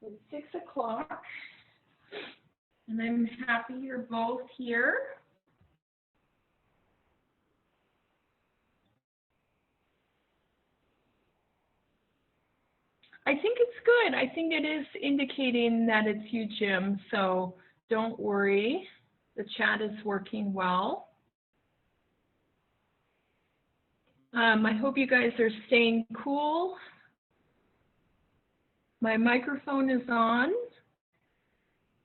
It's 6 o'clock, and I'm happy you're both here. I think it's good. I think it is indicating that it's you, Jim, so don't worry. The chat is working well. I hope you guys are staying cool. My microphone is on.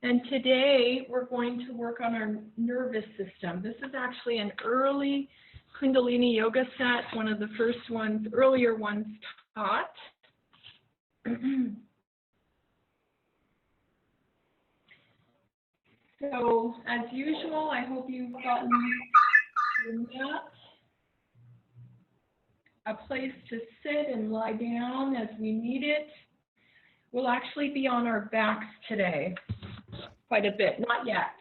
And today we're going to work on our nervous system. This is actually an early Kundalini yoga set, one of the first ones, earlier ones taught. So, as usual, I hope you've gotten your mat, a place to sit and lie down as we need it. We'll actually be on our backs today, quite a bit, not yet.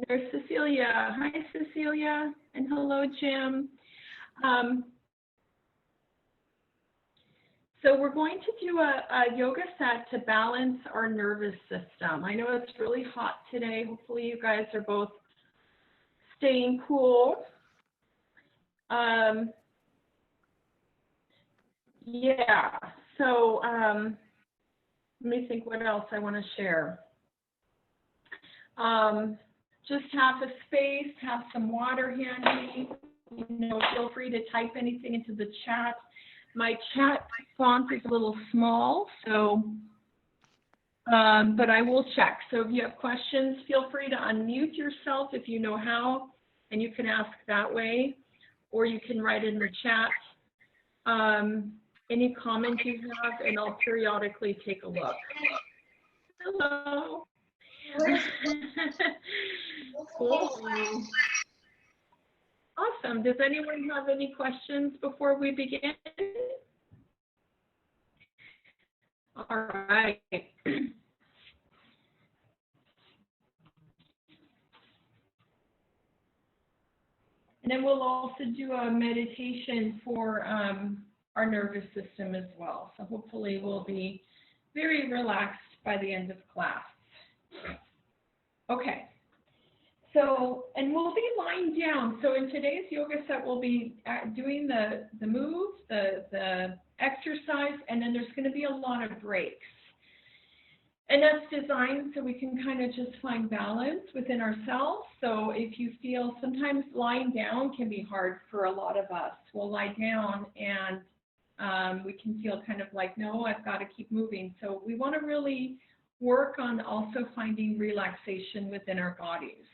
There's Cecilia. Hi, Cecilia, and hello, Jim. So we're going to do a yoga set to balance our nervous system. I know it's really hot today. Hopefully you guys are both staying cool. Yeah, so let me think what else I want to share. Just have a space, have some water handy. You know, feel free to type anything into the chat. My chat font is a little small, so, but I will check. So if you have questions, feel free to unmute yourself if you know how, and you can ask that way, or you can write in the chat any comments you have, and I'll periodically take a look. Hello. Cool. Awesome. Does anyone have any questions before we begin? All right. And then we'll also do a meditation for our nervous system as well. So hopefully we'll be very relaxed by the end of class. Okay. So, and we'll be lying down. So in today's yoga set, we'll be doing the moves, the exercise, and then there's going to be a lot of breaks. And that's designed so we can kind of just find balance within ourselves. So if you feel sometimes lying down can be hard for a lot of us. We'll lie down and we can feel kind of like, no, I've got to keep moving. So we want to really work on also finding relaxation within our bodies.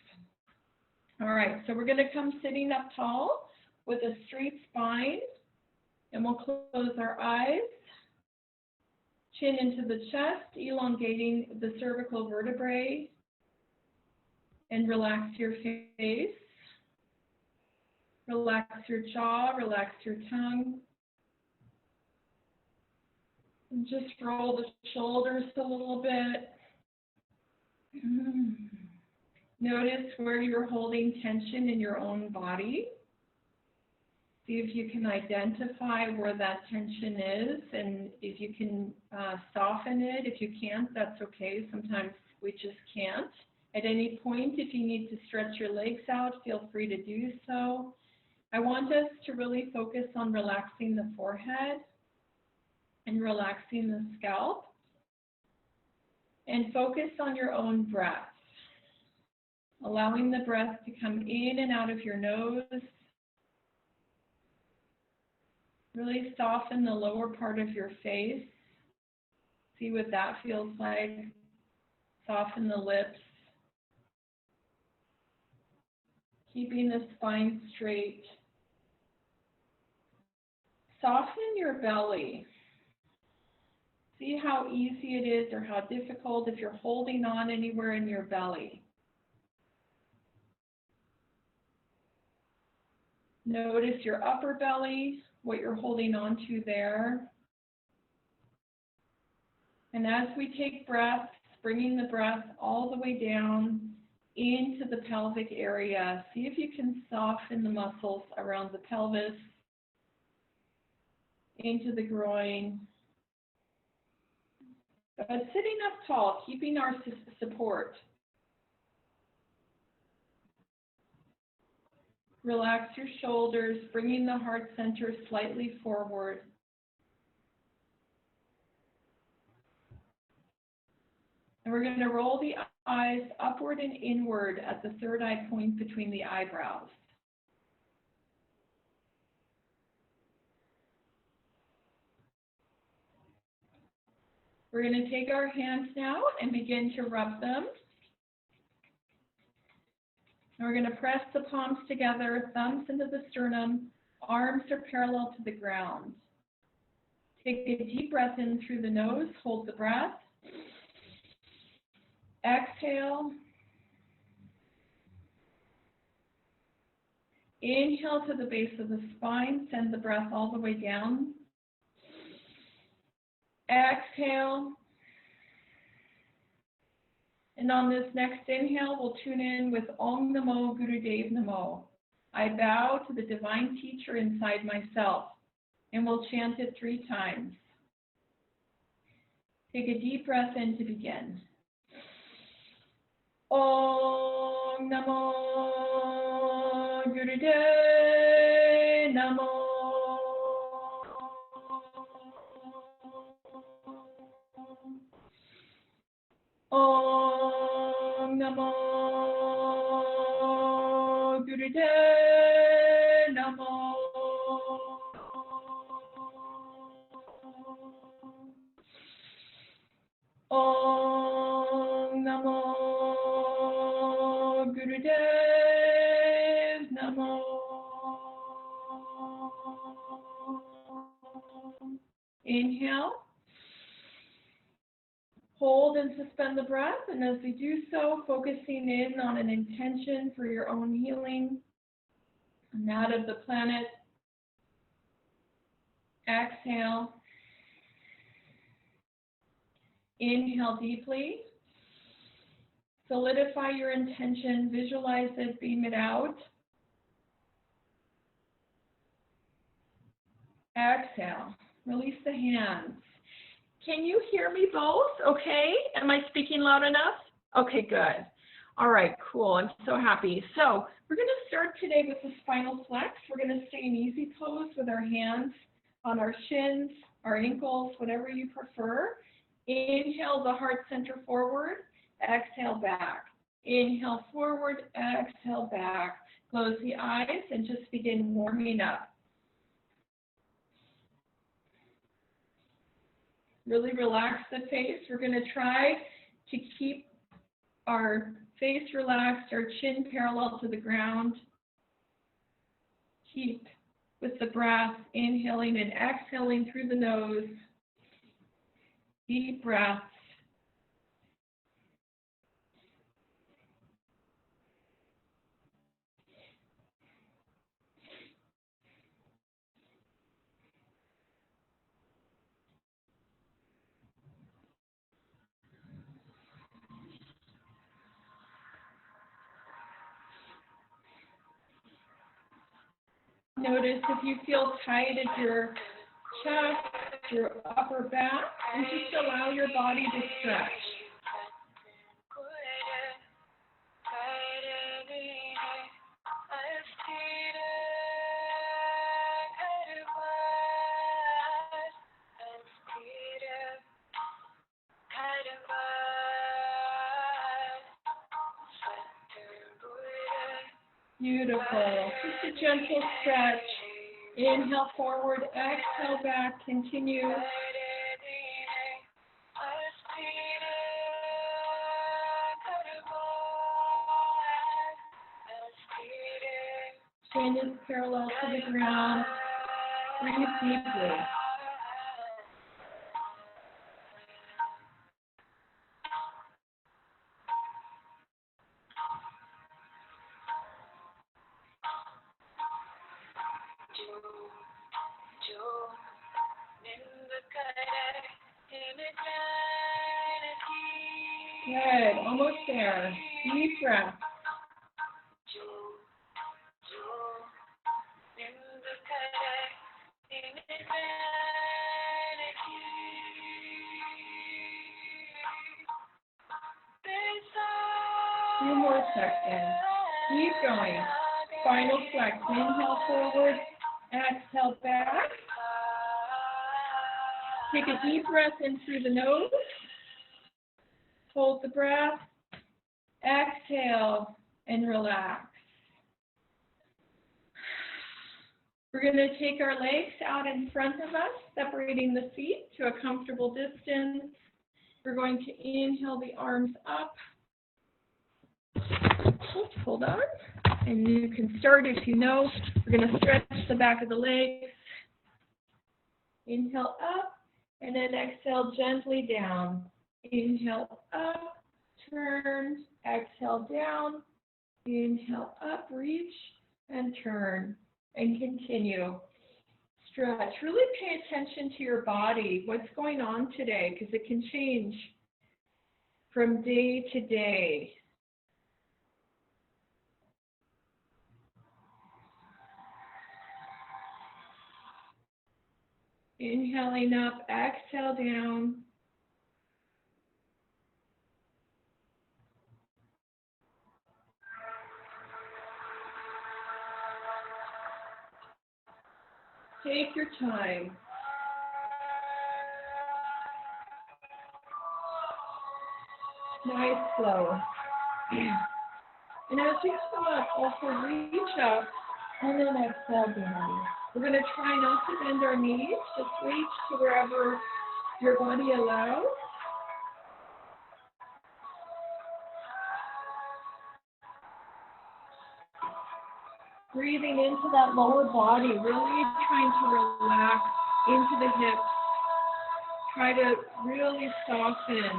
All right, so we're going to come sitting up tall with a straight spine, and we'll close our eyes, chin into the chest, elongating the cervical vertebrae, and relax your face. Relax your jaw, relax your tongue. And just roll the shoulders a little bit. Notice where you're holding tension in your own body. See if you can identify where that tension is, and if you can soften it. If you can't, that's okay. Sometimes we just can't. At any point, if you need to stretch your legs out, feel free to do so. I want us to really focus on relaxing the forehead and relaxing the scalp, and focus on your own breath. Allowing the breath to come in and out of your nose. Really soften the lower part of your face. See what that feels like. Soften the lips. Keeping the spine straight. Soften your belly. See how easy it is or how difficult if you're holding on anywhere in your belly. Notice your upper belly, what you're holding on to there. And as we take breaths, bringing the breath all the way down into the pelvic area, see if you can soften the muscles around the pelvis, into the groin, But sitting up tall, keeping our support. Relax your shoulders, bringing the heart center slightly forward. And we're going to roll the eyes upward and inward at the third eye point between the eyebrows. We're going to take our hands now and begin to rub them. And we're going to press the palms together, thumbs into the sternum, arms are parallel to the ground. Take a deep breath in through the nose, hold the breath. Exhale. Inhale to the base of the spine, send the breath all the way down. Exhale. And on this next inhale, we'll tune in with Om Namo Gurudev Namo. I bow to the divine teacher inside myself, and we'll chant it 3 times. Take a deep breath in to begin. Om Namo Gurudev Namo. Om Namo Gurudev Namo. Om Namo Gurudev Namo. Inhale. Hold and suspend the breath, and as we do so, focusing in on an intention for your own healing and that of the planet. Exhale. Inhale deeply. Solidify your intention, visualize it, beam it out. Exhale. Release the hands. Can you hear me both? Okay. Am I speaking loud enough? Okay, good. All right, cool. I'm so happy. So we're going to start today with the spinal flex. We're going to stay in easy pose with our hands on our shins, our ankles, whatever you prefer. Inhale the heart center forward. Exhale back. Inhale forward. Exhale back. Close the eyes and just begin warming up. Really relax the face. We're going to try to keep our face relaxed, our chin parallel to the ground. Keep with the breath, inhaling and exhaling through the nose. Deep breaths. Notice if you feel tight at your chest, your upper back, and just allow your body to stretch. Beautiful. Just a gentle stretch. Inhale forward, exhale back, continue. Chin is parallel to the ground. Breathe deeply. Good, almost there. Deep breath. Few more seconds. Keep going. Final flex. Inhale forward. Exhale back. Take a deep breath in through the nose. Hold the breath. Exhale and relax. We're going to take our legs out in front of us, separating the feet to a comfortable distance. We're going to inhale the arms up. Hold on. And you can start if you know. We're going to stretch the back of the legs. Inhale up, and then exhale gently down. Inhale up, turn, exhale down. Inhale up, reach, and turn. And continue. Stretch. Really pay attention to your body, what's going on today, because it can change from day to day. Inhaling up, exhale down. Take your time. Nice flow. And as you come up, also reach up and then exhale down. We're going to try not to bend our knees. Just reach to wherever your body allows. Breathing into that lower body, really trying to relax into the hips. Try to really soften.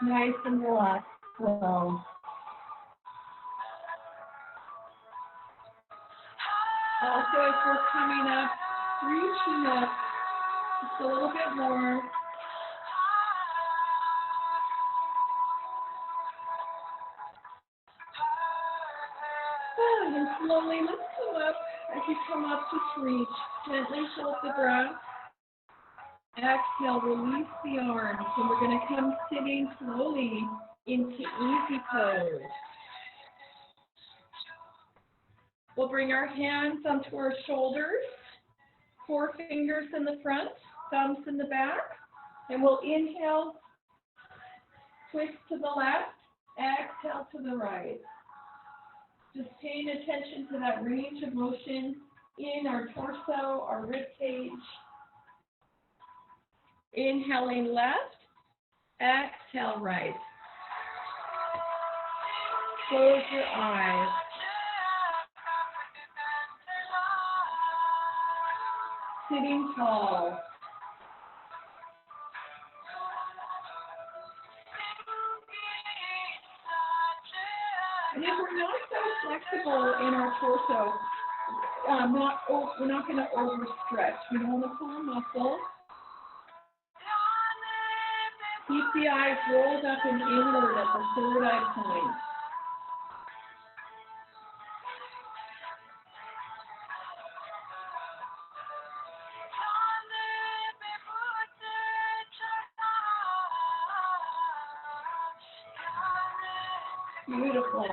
Nice and relaxed flow. Also, as we're coming up, reaching up just a little bit more. And slowly, let's come up. As you come up, just reach. Gently hold the breath. Exhale, release the arms. And we're going to come sitting slowly into easy pose. We'll bring our hands onto our shoulders. 4 fingers in the front, thumbs in the back. And we'll inhale, twist to the left, exhale to the right. Just paying attention to that range of motion in our torso, our rib cage. Inhaling left, exhale right. Close your eyes. Sitting tall. And if we're not so flexible in our torso, we're not going to overstretch. We don't want to pull a muscle. Keep the eyes rolled up and inward at the third eye point. Beautiful.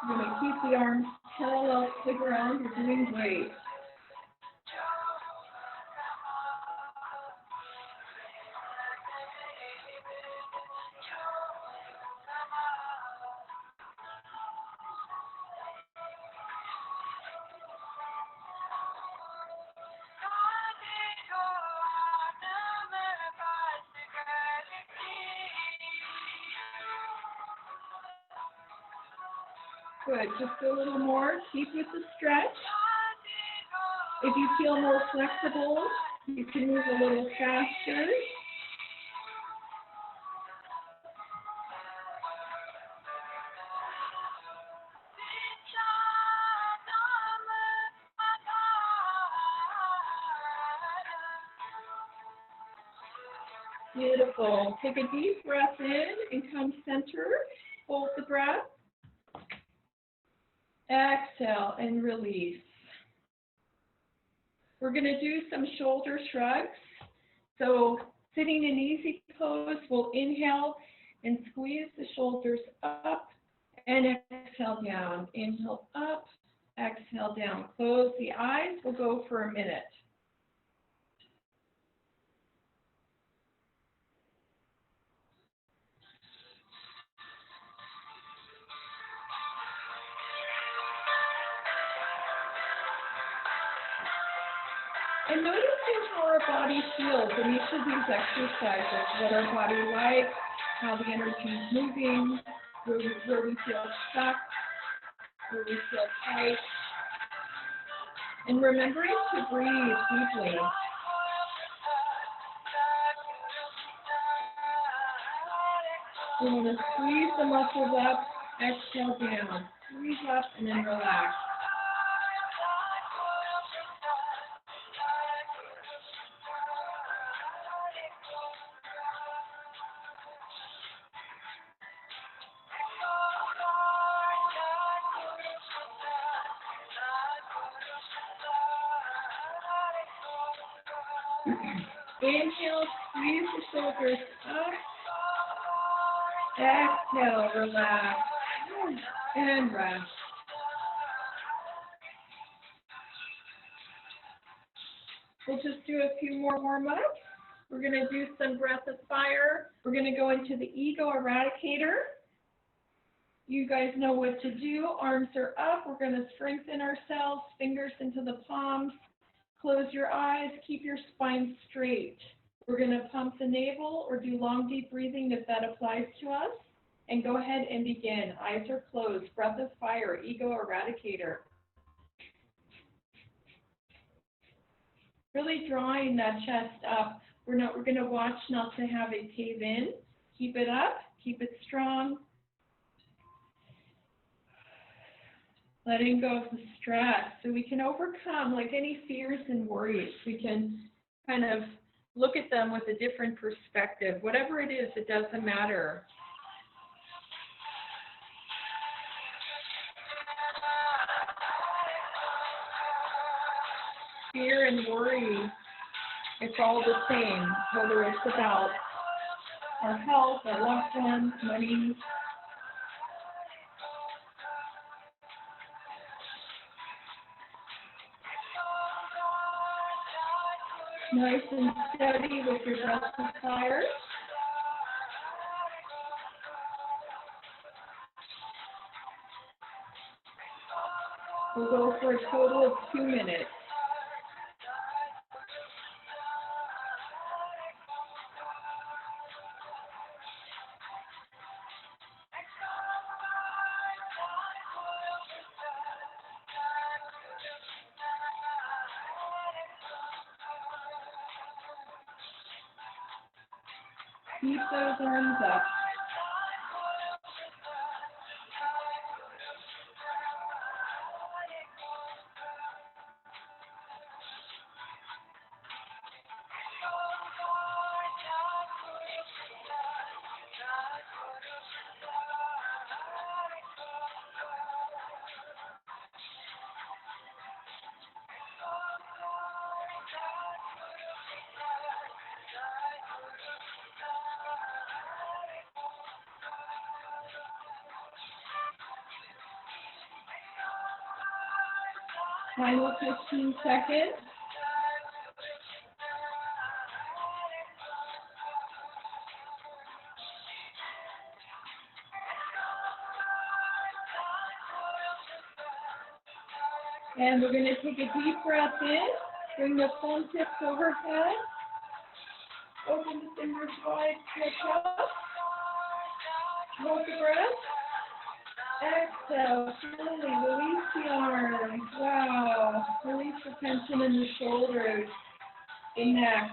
You're going to keep the arms parallel to the ground. You're doing great. Good, just a little more. Keep with the stretch. If you feel more flexible, you can move a little faster. Beautiful. Take a deep breath in and come center. Hold the breath. Exhale and release. We're going to do some shoulder shrugs. So sitting in easy pose, we'll inhale and squeeze the shoulders up and exhale down. Inhale up, exhale down. Close the eyes. We'll go for a minute. And noticing how our body feels in each of these exercises, what our body likes, how the energy is moving, where we feel stuck, where we feel tight. And remembering to breathe deeply. We want to squeeze the muscles up, exhale down, squeeze up, and then relax. Inhale, squeeze the shoulders up. Exhale, relax. And rest. We'll just do a few more warm-ups. We're going to do some breath of fire. We're going to go into the ego eradicator. You guys know what to do. Arms are up. We're going to strengthen ourselves. Fingers into the palms. Close your eyes. Keep your spine straight. We're going to pump the navel or do long, deep breathing if that applies to us. And go ahead and begin. Eyes are closed. Breath of fire, ego eradicator. Really drawing that chest up. We're going to watch not to have it cave in. Keep it up. Keep it strong. Letting go of the stress so we can overcome like any fears and worries. We can kind of look at them with a different perspective. Whatever it is, it doesn't matter. Fear and worry, it's all the same, whether it's about our health, our loved ones, money. Nice and steady with your breath of fire. We'll go for a total of 2 minutes. Keep those arms up. Final 15 seconds. And we're going to take a deep breath in. Bring the palm tips overhead. Open the fingers wide, stretch up. Hold the breath. Exhale, slowly release the arms. Wow. Release the tension in the shoulders, the neck.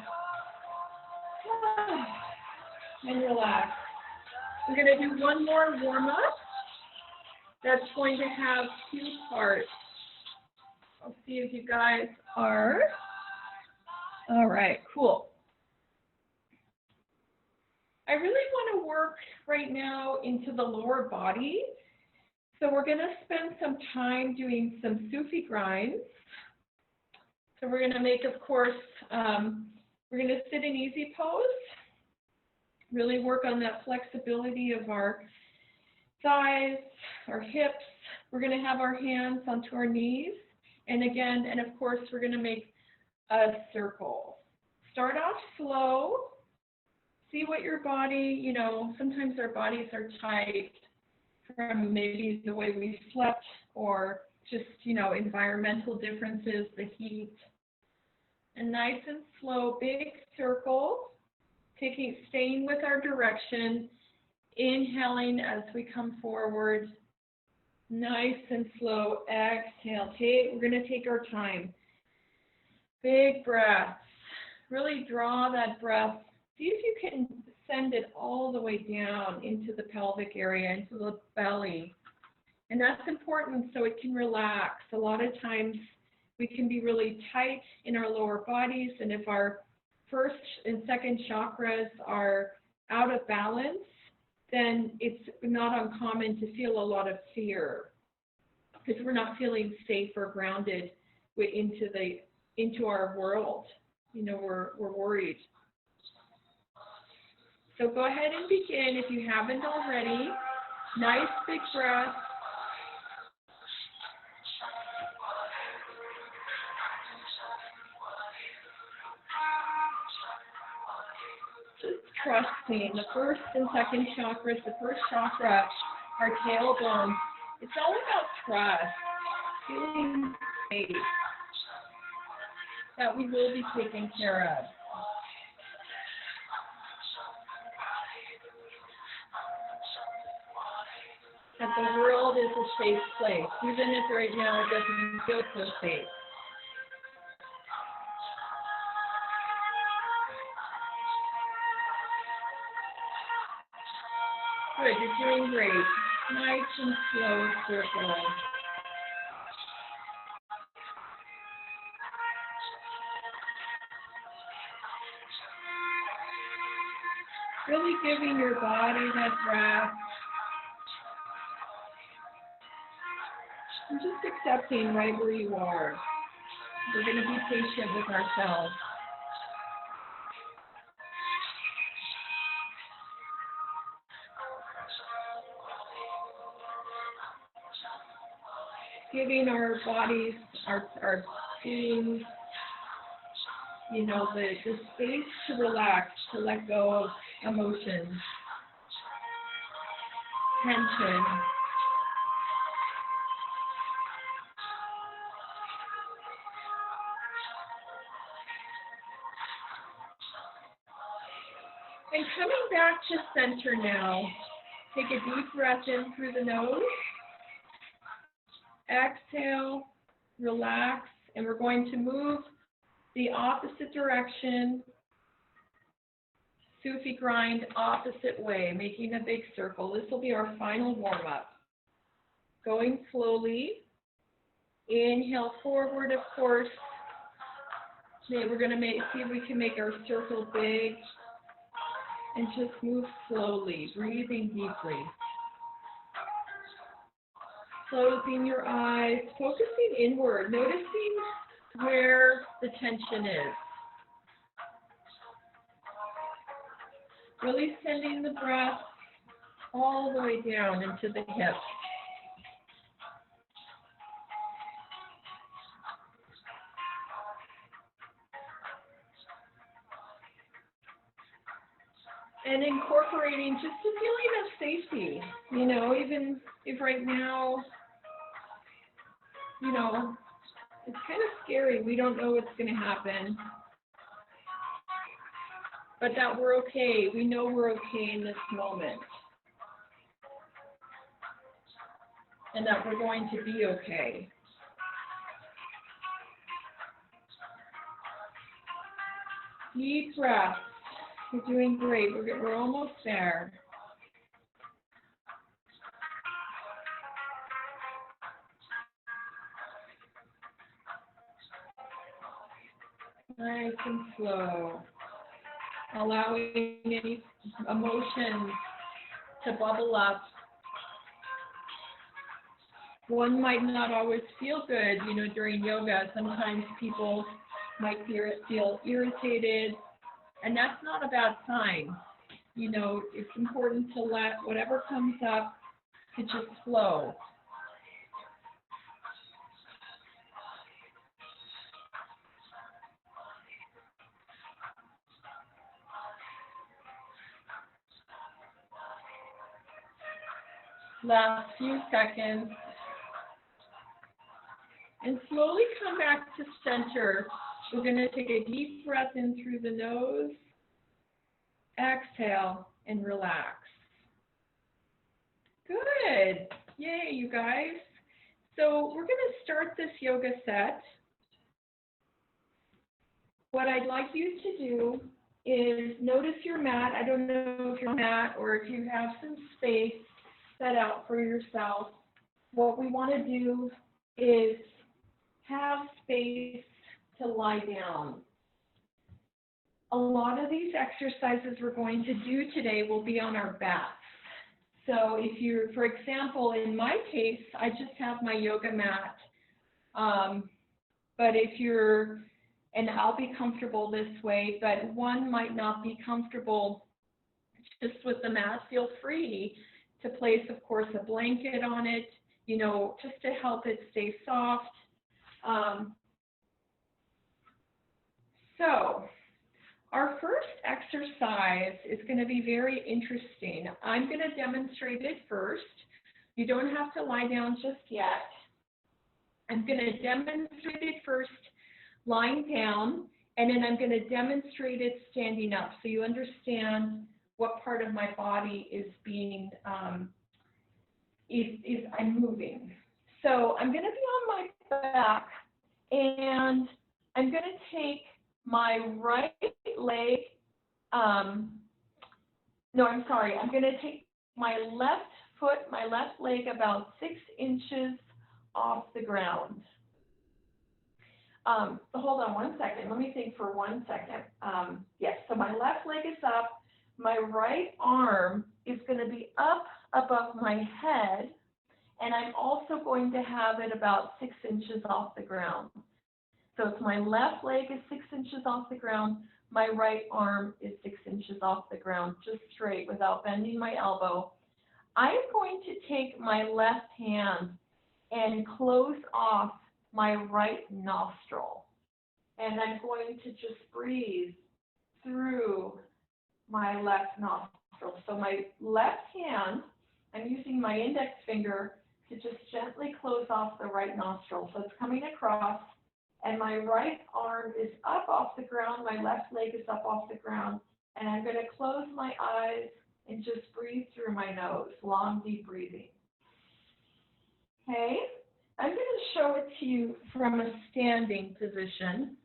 And relax. We're going to do one more warm-up. That's going to have 2 parts. I'll see if you guys are. All right, cool. I really want to work right now into the lower body. So we're going to spend some time doing some Sufi grinds. So we're going to make, of course, we're going to sit in easy pose, really work on that flexibility of our thighs, our hips. We're going to have our hands onto our knees. And again, and of course, we're going to make a circle. Start off slow. See what your body, you know, sometimes our bodies are tight from maybe the way we slept or just, you know, environmental differences, the heat. And nice and slow, big circle, staying with our direction, inhaling as we come forward. Nice and slow, exhale. We're going to take our time. Big breaths. Really draw that breath. See if you can send it all the way down into the pelvic area, into the belly. And that's important so it can relax. A lot of times we can be really tight in our lower bodies, and if our first and second chakras are out of balance, then it's not uncommon to feel a lot of fear because we're not feeling safe or grounded into our world. You know, we're worried. So go ahead and begin if you haven't already. Nice big breath. Just trusting the first and second chakras. The first chakra, our tailbone. It's all about trust, feeling safe, that we will be taken care of. That the world is a safe place, even if right now it doesn't feel so safe. Good, you're doing great. Nice and slow circle. Really giving your body that breath. And just accepting right where you are. We're going to be patient with ourselves. Giving our bodies, our beings, you know, the space to relax, to let go of emotions, tension. And coming back to center now, take a deep breath in through the nose. Exhale, relax, and we're going to move the opposite direction. Sufi grind opposite way, making a big circle. This will be our final warm-up. Going slowly. Inhale forward, of course. We're going to see if we can make our circle big. And just move slowly, breathing deeply. Closing your eyes, focusing inward, noticing where the tension is. Really sending the breath all the way down into the hips. And incorporating just a feeling of safety, you know, even if right now, you know, it's kind of scary. We don't know what's going to happen. But that we're okay. We know we're okay in this moment. And that we're going to be okay. Deep breath. You're doing great. We're almost there. Nice and slow. allowing any emotions to bubble up. One might not always feel good, you know, during yoga. Sometimes people might feel irritated, and that's not a bad sign. You know, it's important to let whatever comes up to just flow. Last few seconds. And slowly come back to center. We're going to take a deep breath in through the nose. Exhale and relax. Good. Yay, you guys. So we're going to start this yoga set. What I'd like you to do is notice your mat. I don't know if your mat or if you have some space set out for yourself. What we want to do is have space to lie down. A lot of these exercises we're going to do today will be on our backs. So if you're, for example, in my case, I just have my yoga mat. But if you're, and I'll be comfortable this way, but one might not be comfortable just with the mat, feel free to place, of course, a blanket on it, you know, just to help it stay soft. So our first exercise is going to be very interesting. I'm going to demonstrate it first. You don't have to lie down just yet. I'm going to demonstrate it first lying down, and then I'm going to demonstrate it standing up so you understand what part of my body is being, I'm moving. So I'm going to be on my back, and I'm going to take my right leg, I'm going to take my left foot, my left leg about 6 inches off the ground. Hold on one second. Let me think for 1 second. Yes, so my left leg is up. My right arm is going to be up above my head, and I'm also going to have it about 6 inches off the ground. So if my left leg is 6 inches off the ground, my right arm is 6 inches off the ground, just straight without bending my elbow. I'm going to take my left hand and close off my right nostril. And I'm going to just breathe through my left nostril. So my left hand, I'm using my index finger to just gently close off the right nostril. So it's coming across, and my right arm is up off the ground, my left leg is up off the ground, and I'm going to close my eyes and just breathe through my nose, long, deep breathing. Okay, I'm going to show it to you from a standing position.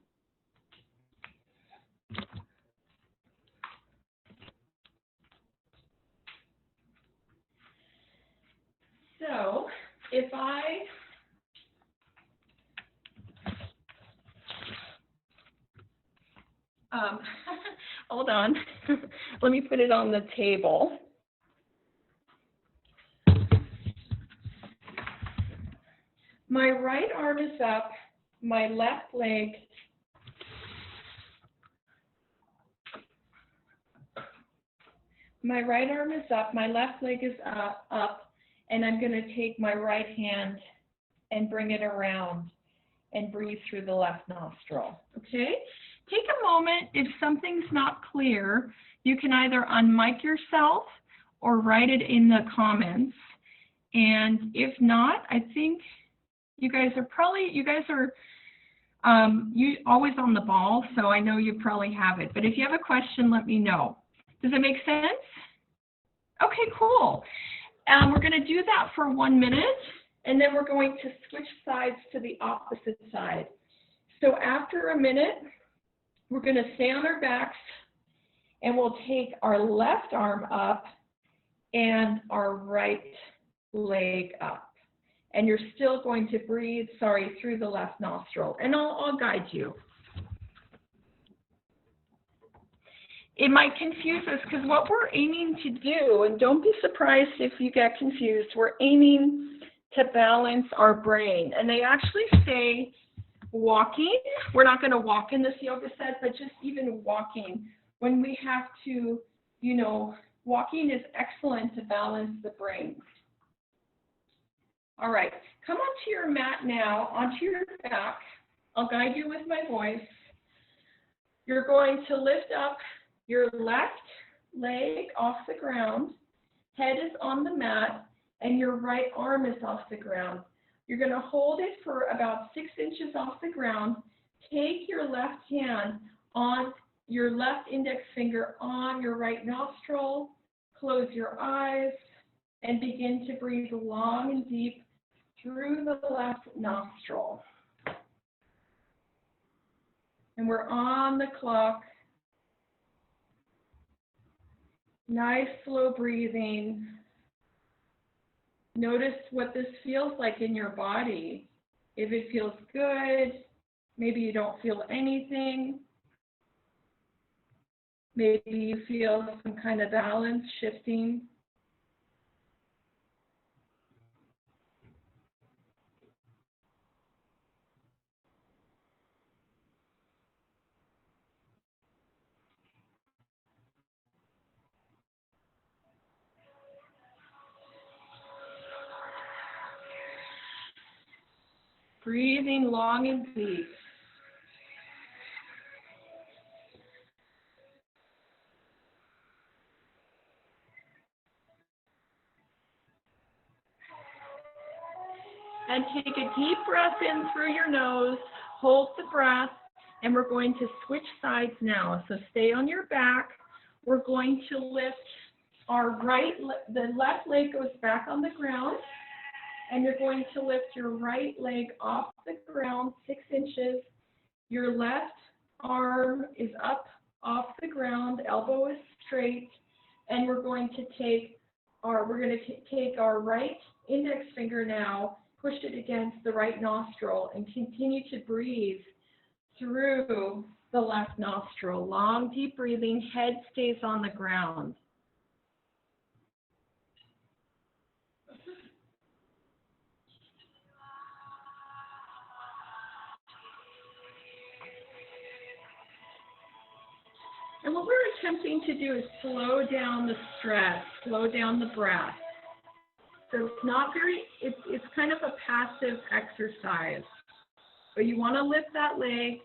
So if I hold on, let me put it on the table. My right arm is up, my left leg my right arm is up, my left leg is up, and I'm going to take my right hand and bring it around and breathe through the left nostril. Okay? Take a moment. If something's not clear, you can either unmic yourself or write it in the comments. And if not, I think you guys are you always on the ball, so I know you probably have it. But if you have a question, let me know. Does that make sense? Okay, cool. We're going to do that for 1 minute, and then we're going to switch sides to the opposite side. So after a minute, we're going to stay on our backs, and we'll take our left arm up and our right leg up. And you're still going to breathe, through the left nostril. And I'll guide you. it might confuse us because what we're aiming to do, and don't be surprised if you get confused, we're aiming to balance our brain. And they actually say walking, we're not going to walk in this yoga set, but just even walking, when we have to, you know, walking is excellent to balance the brain. All right, come onto your mat now, onto your back. I'll guide you with my voice. You're going to lift up your left leg off the ground, head is on the mat, and your right arm is off the ground. You're going to hold it for about 6 inches off the ground. Take your left hand on your left index finger on your right nostril. Close your eyes and begin to breathe long and deep through the left nostril. And we're on the clock. Nice slow breathing. Notice what this feels like in your body. If it feels good, maybe you don't feel anything. Maybe you feel some kind of balance shifting. Breathing long and deep. And take a deep breath in through your nose, hold the breath, and we're going to switch sides now. So stay on your back. We're going to lift our the left leg goes back on the ground, and you're going to lift your right leg off the ground 6 inches. Your left arm is up off the ground, elbow is straight, and we're going to take our right index finger now, push it against the right nostril, and continue to breathe through the left nostril. Long, deep breathing, head stays on the ground. And what we're attempting to do is slow down the stress, slow down the breath. So it's not very, it's kind of a passive exercise. But you want to lift that leg.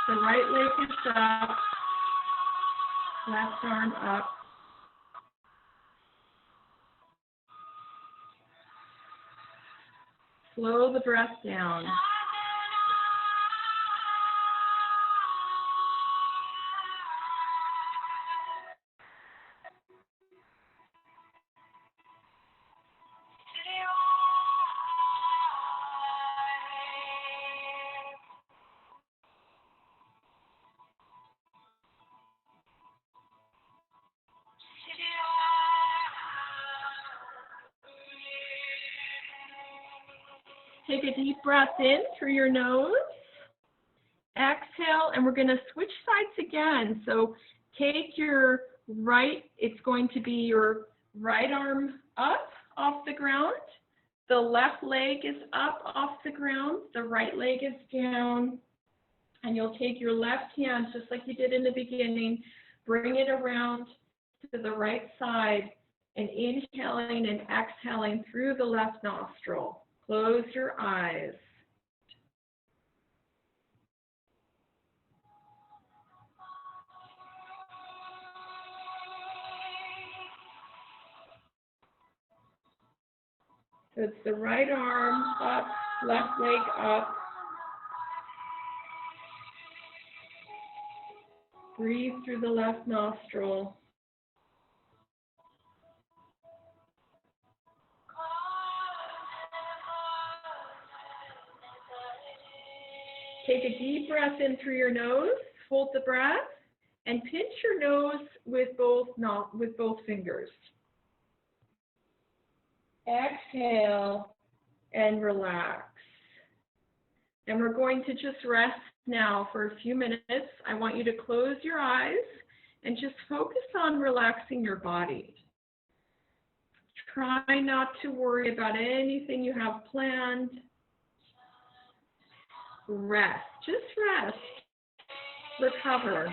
The right leg is up, left arm up. Slow the breath down. Take a deep breath in through your nose. Exhale, and we're going to switch sides again. So take your right, it's going to be your right arm up off the ground. The left leg is up off the ground. The right leg is down. And you'll take your left hand, just like you did in the beginning, bring it around to the right side, and inhaling and exhaling through the left nostril. Close your eyes. So it's the right arm up, left leg up. Breathe through the left nostril. Take a deep breath in through your nose, hold the breath, and pinch your nose with both fingers. Exhale and relax. And we're going to just rest now for a few minutes. I want you to close your eyes and just focus on relaxing your body. Try not to worry about anything you have planned. Rest. Just rest. Recover.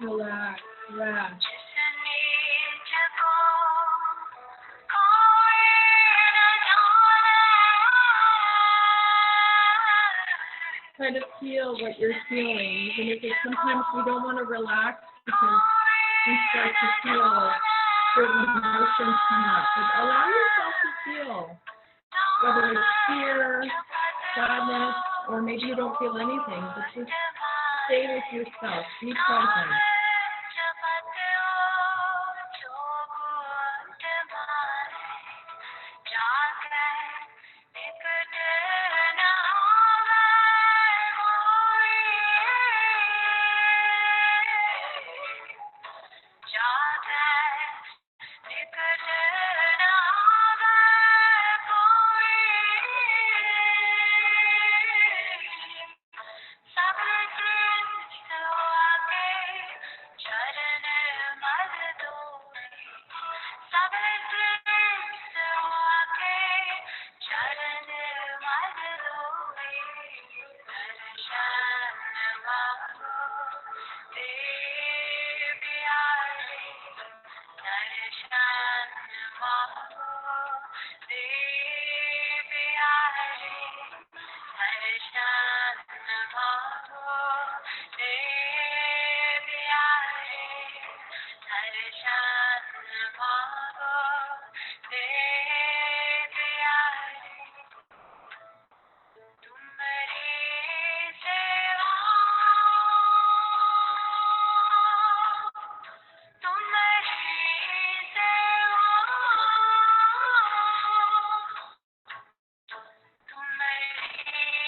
Relax, rest. Try to feel what you're feeling, even if sometimes we don't want to relax because we start to feel certain emotions come up. But allow yourself to feel, whether it's fear, sadness, or maybe you don't feel anything, but just stay with yourself. Be present.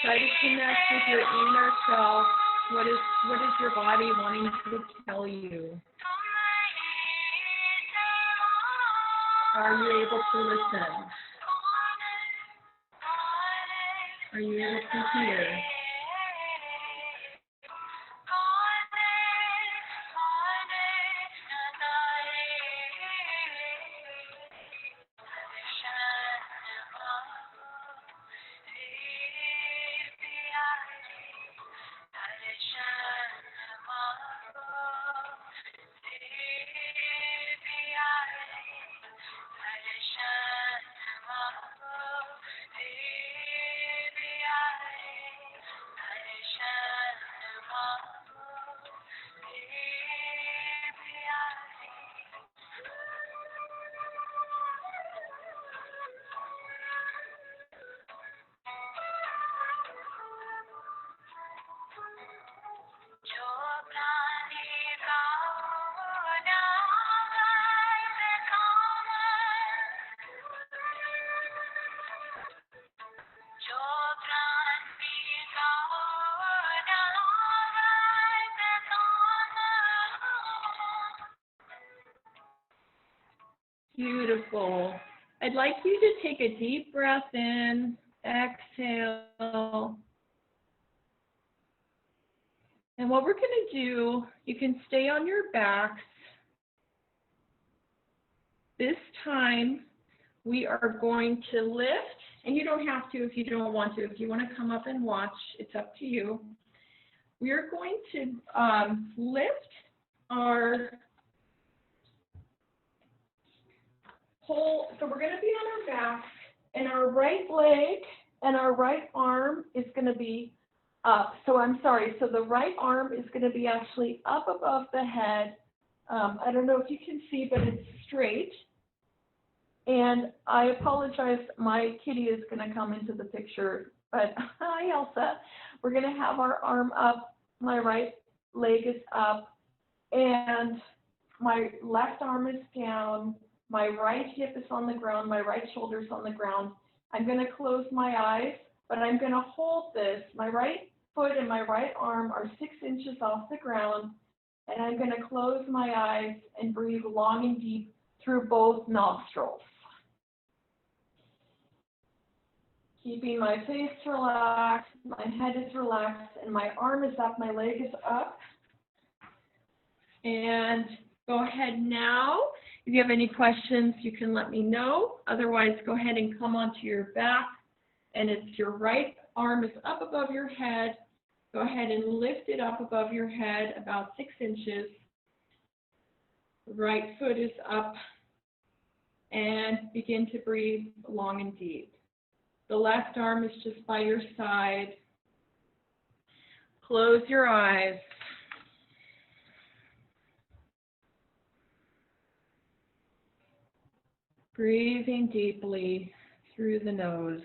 Try to connect with your inner self. What is your body wanting to tell you? Are you able to listen? Are you able to hear? Beautiful. I'd like you to take a deep breath in, exhale. And what we're going to do, you can stay on your backs. This time, we are going to lift, and you don't have to if you don't want to. If you want to come up and watch, it's up to you. We are going to lift our whole, so we're going to be on our back, and our right leg and our right arm is going to be up. So the right arm is going to be actually up above the head. I don't know if you can see, but it's straight. And I apologize, my kitty is going to come into the picture, but hi, Elsa. We're going to have our arm up, my right leg is up, and my left arm is down, my right hip is on the ground, my right shoulder is on the ground. I'm going to close my eyes, but I'm going to hold this. My right foot and my right arm are 6 inches off the ground, and I'm going to close my eyes and breathe long and deep through both nostrils. Keeping my face relaxed, my head is relaxed, and my arm is up, my leg is up. And go ahead now. If you have any questions, you can let me know. Otherwise, go ahead and come onto your back. And it's your right arm is up above your head. Go ahead and lift it up above your head about 6 inches. Right foot is up. And begin to breathe long and deep. The left arm is just by your side. Close your eyes. Breathing deeply through the nose.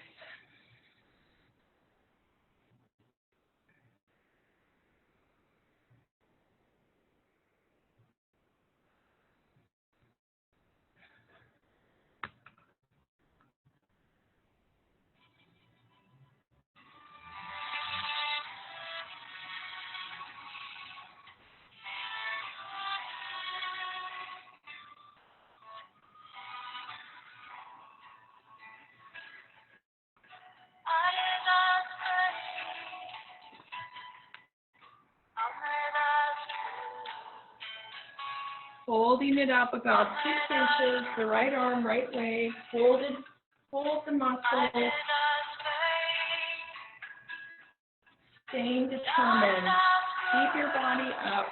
Holding it up about 6 inches, the right arm, right leg, hold the muscles, staying determined, keep your body up.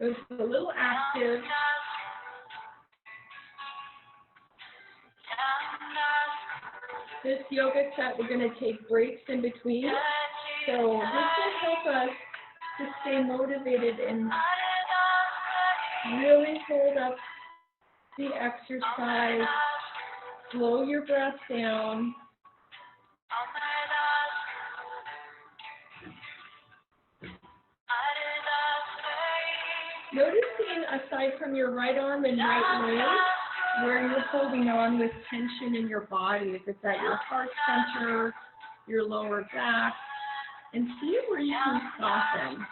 It's a little active. This yoga set, we're going to take breaks in between, so this will help us to stay motivated and really hold up the exercise. Slow your breath down. Noticing, aside from your right arm and right leg, where you're holding on with tension in your body, if it's at your heart center, your lower back, and see where you can soften.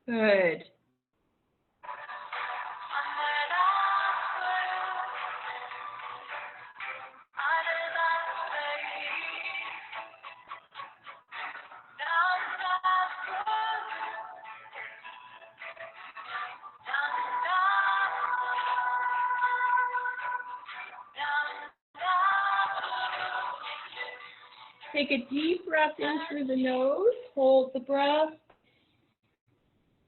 Good. Take a deep breath in through the nose, hold the breath.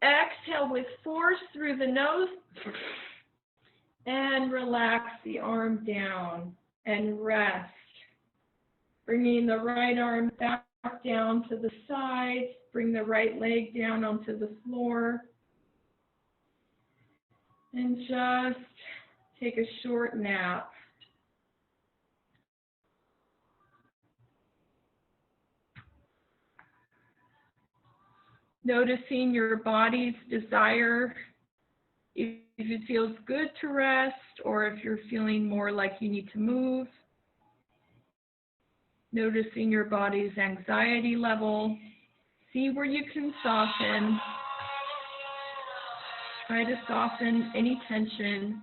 Exhale with force through the nose, and relax the arm down and rest. Bringing the right arm back down to the side, bring the right leg down onto the floor, and just take a short nap. Noticing your body's desire If it feels good to rest, or if you're feeling more like you need to move, noticing your body's anxiety level. See where you can soften. Try to soften any tension.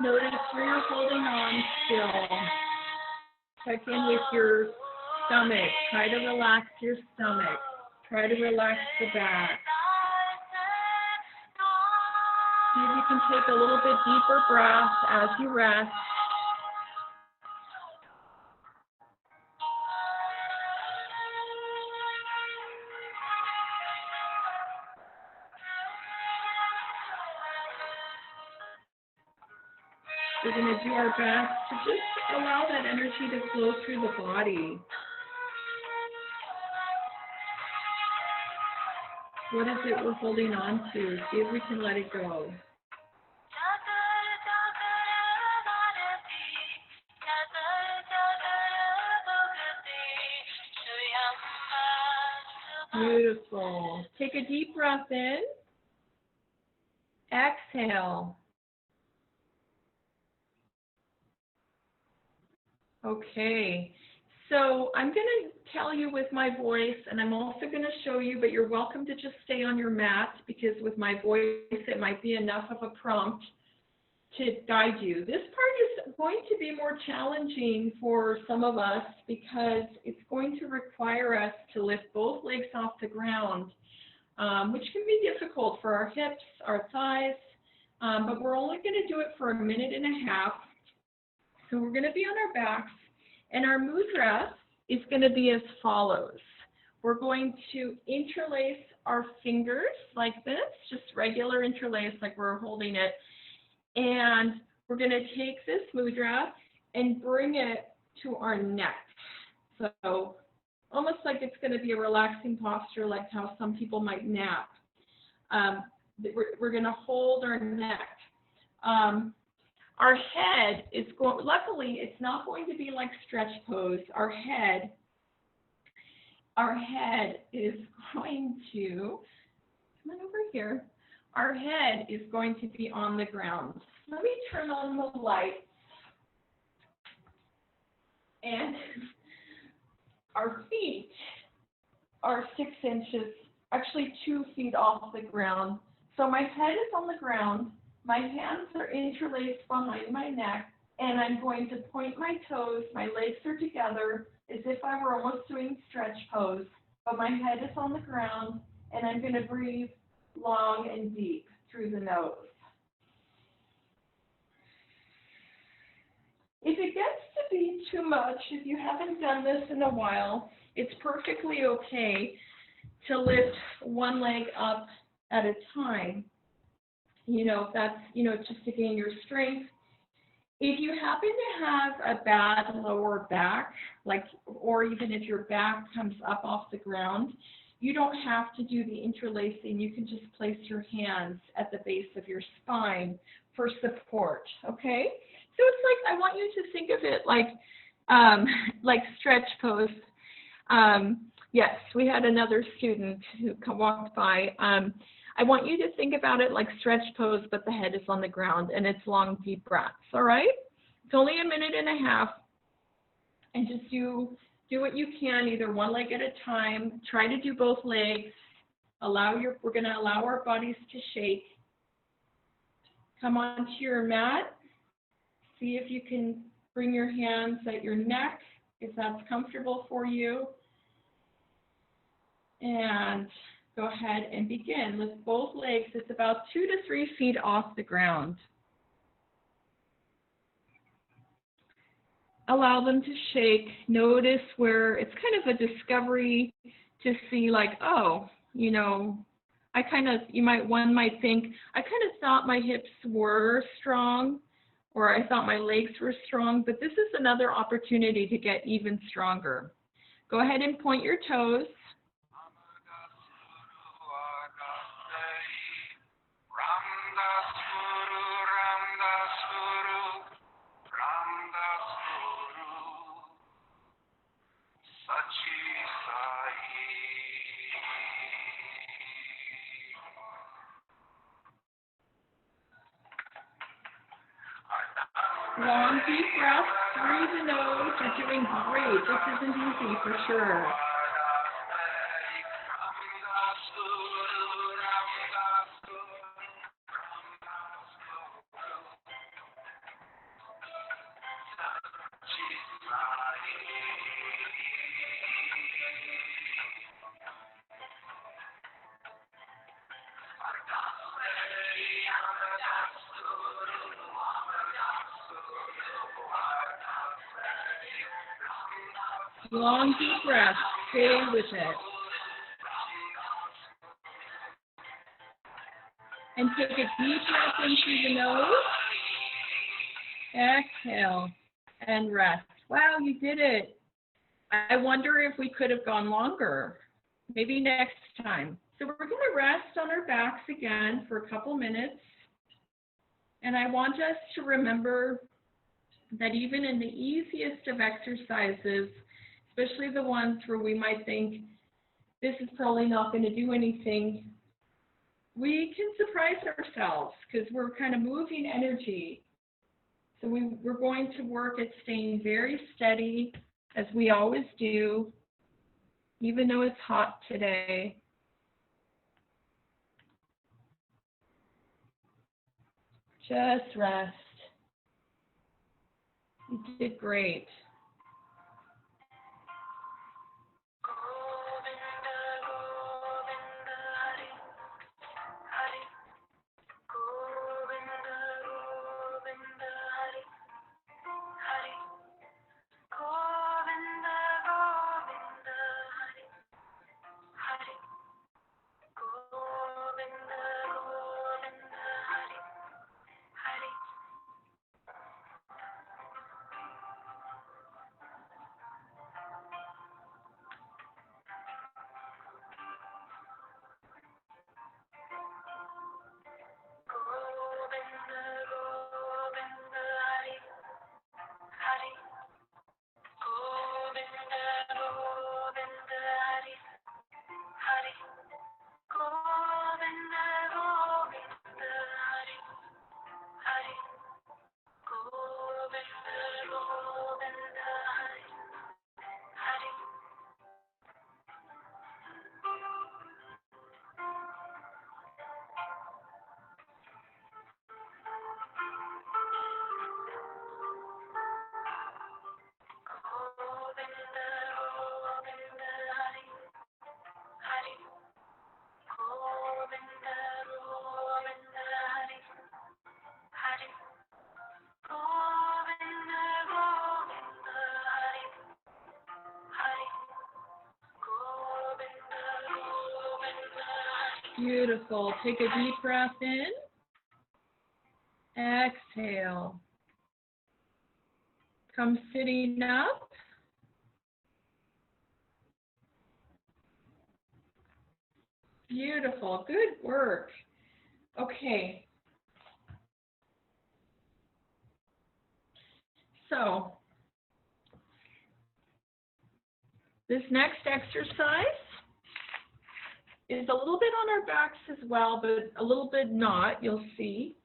Notice where you're holding on still. Check in with your stomach. Try to relax your stomach. Try to relax the back. See if you can take a little bit deeper breath as you rest. We're going to do our best to just allow that energy to flow through the body. What is it we're holding on to? See if we can let it go. Beautiful. Take a deep breath in. Exhale. Okay. So I'm going to tell you with my voice, and I'm also going to show you, but you're welcome to just stay on your mat, because with my voice it might be enough of a prompt to guide you. This part is going to be more challenging for some of us because it's going to require us to lift both legs off the ground, which can be difficult for our hips, our thighs, but we're only going to do it for 1.5 minutes. So we're going to be on our backs, and our mudra is going to be as follows. We're going to interlace our fingers like this, just regular interlace like we're holding it. And we're going to take this mudra and bring it to our neck. So almost like it's going to be a relaxing posture, like how some people might nap. We're going to hold our neck. Our head is going, luckily it's not going to be like stretch pose. Our head is going to, come on over here. Our head is going to be on the ground. Let me turn on the light. And our feet are 6 inches, actually 2 feet off the ground. So my head is on the ground. My hands are interlaced behind my neck, and I'm going to point my toes. My legs are together as if I were almost doing stretch pose, but my head is on the ground, and I'm going to breathe long and deep through the nose. If it gets to be too much, if you haven't done this in a while, it's perfectly okay to lift one leg up at a time. You know, that's, just to gain your strength. If you happen to have a bad lower back, like, or even if your back comes up off the ground, you don't have to do the interlacing. You can just place your hands at the base of your spine for support, okay? So it's like, I want you to think of it like stretch pose. Yes, we had another student who walked by. I want you to think about it like stretch pose, but the head is on the ground and it's long, deep breaths, all right? It's only a minute and a half, and just do what you can, either one leg at a time. Try to do both legs. We're gonna allow our bodies to shake. Come onto your mat. See if you can bring your hands at your neck, if that's comfortable for you. And go ahead and begin. Lift both legs. It's about 2 to 3 feet off the ground. Allow them to shake. Notice where it's kind of a discovery to see, like, oh, you know, one might think, I kind of thought my hips were strong, or I thought my legs were strong, but this is another opportunity to get even stronger. Go ahead and point your toes. Long, deep breaths through the nose. You're doing great. This isn't easy for sure. Long, deep breath. Stay with it. And take a deep breath in through the nose. Exhale and rest. Wow, you did it. I wonder if we could have gone longer. Maybe next time. So we're going to rest on our backs again for a couple minutes. And I want us to remember that even in the easiest of exercises, especially the ones where we might think this is probably not going to do anything, we can surprise ourselves because we're kind of moving energy. So we're going to work at staying very steady, as we always do, even though it's hot today. Just rest. You did great. Beautiful. Take a deep breath in. Exhale. Come sitting up. Beautiful. Good work. Okay. So, this next exercise is a little bit on our backs as well, but a little bit not, you'll see.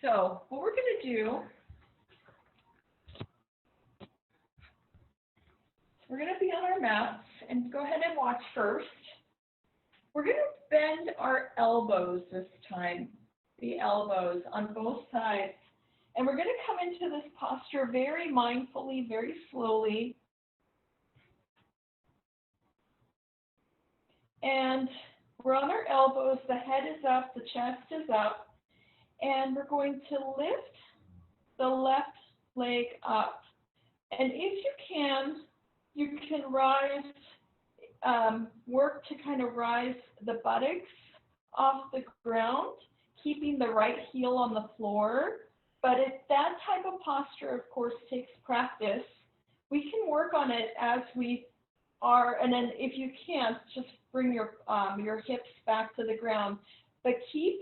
So, what we're going to do, we're going to be on our mats, and go ahead and watch first. We're going to bend our elbows this time, the elbows on both sides. And we're going to come into this posture very mindfully, very slowly. And we're on our elbows, the head is up, the chest is up, and we're going to lift the left leg up. And if you can rise, work to kind of rise the buttocks off the ground, keeping the right heel on the floor. But if that type of posture, of course, takes practice, we can work on it as we are, and then if you can't, just bring your hips back to the ground. But keep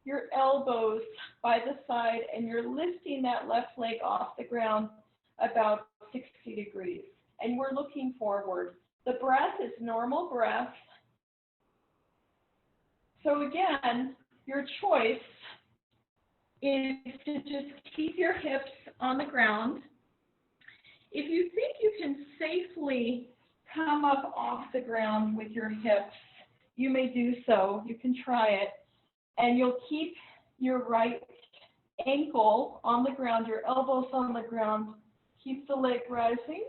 your elbows by the side, and you're lifting that left leg off the ground about 60 degrees. And we're looking forward. The breath is normal breath. So again, your choice is to just keep your hips on the ground. If you think you can safely come up off the ground with your hips, you may do so. You can try it. And you'll keep your right ankle on the ground, your elbows on the ground. Keep the leg rising.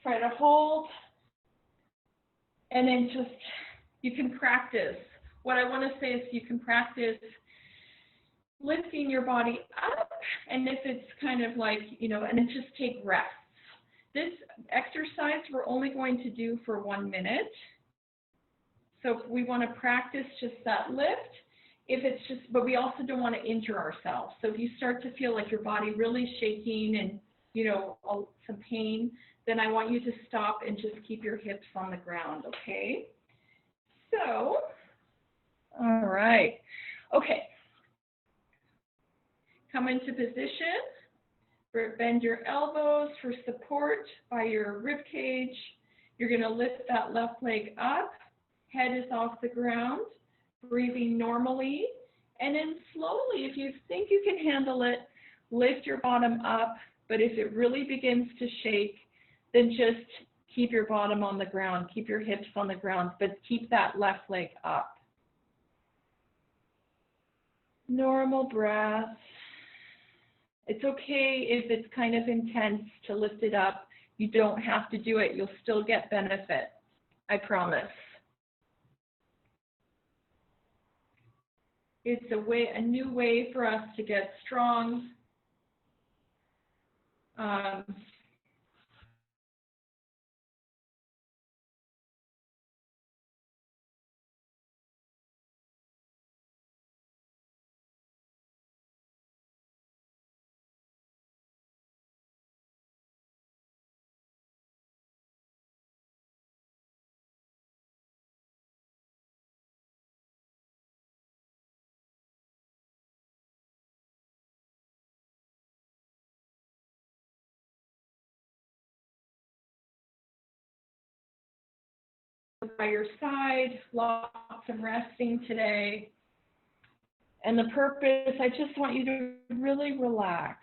Try to hold. And then just, you can practice. What I want to say is you can practice lifting your body up, and if it's kind of like, and then just take rests. This exercise we're only going to do for 1 minute. So if we want to practice just that lift, but we also don't want to injure ourselves. So if you start to feel like your body really shaking and, some pain, then I want you to stop and just keep your hips on the ground, okay? So, all right. Okay. Come into position. Bend your elbows for support by your rib cage. You're going to lift that left leg up. Head is off the ground. Breathing normally. And then slowly, if you think you can handle it, lift your bottom up. But if it really begins to shake, then just keep your bottom on the ground. Keep your hips on the ground, but keep that left leg up. Normal breath. It's okay if it's kind of intense to lift it up. You don't have to do it. You'll still get benefit. I promise. It's a new way for us to get strong. By your side, lots of resting today. And the purpose, I just want you to really relax.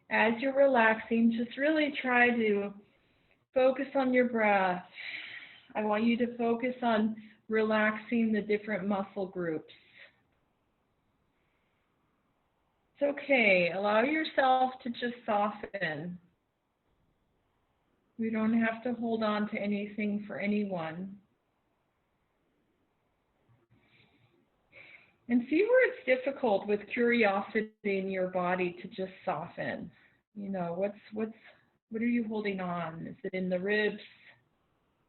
As you're relaxing, just really try to focus on your breath. I want you to focus on relaxing the different muscle groups. It's okay. Allow yourself to just soften. We don't have to hold on to anything for anyone. And see where it's difficult with curiosity in your body to just soften. What are you holding on? Is it in the ribs,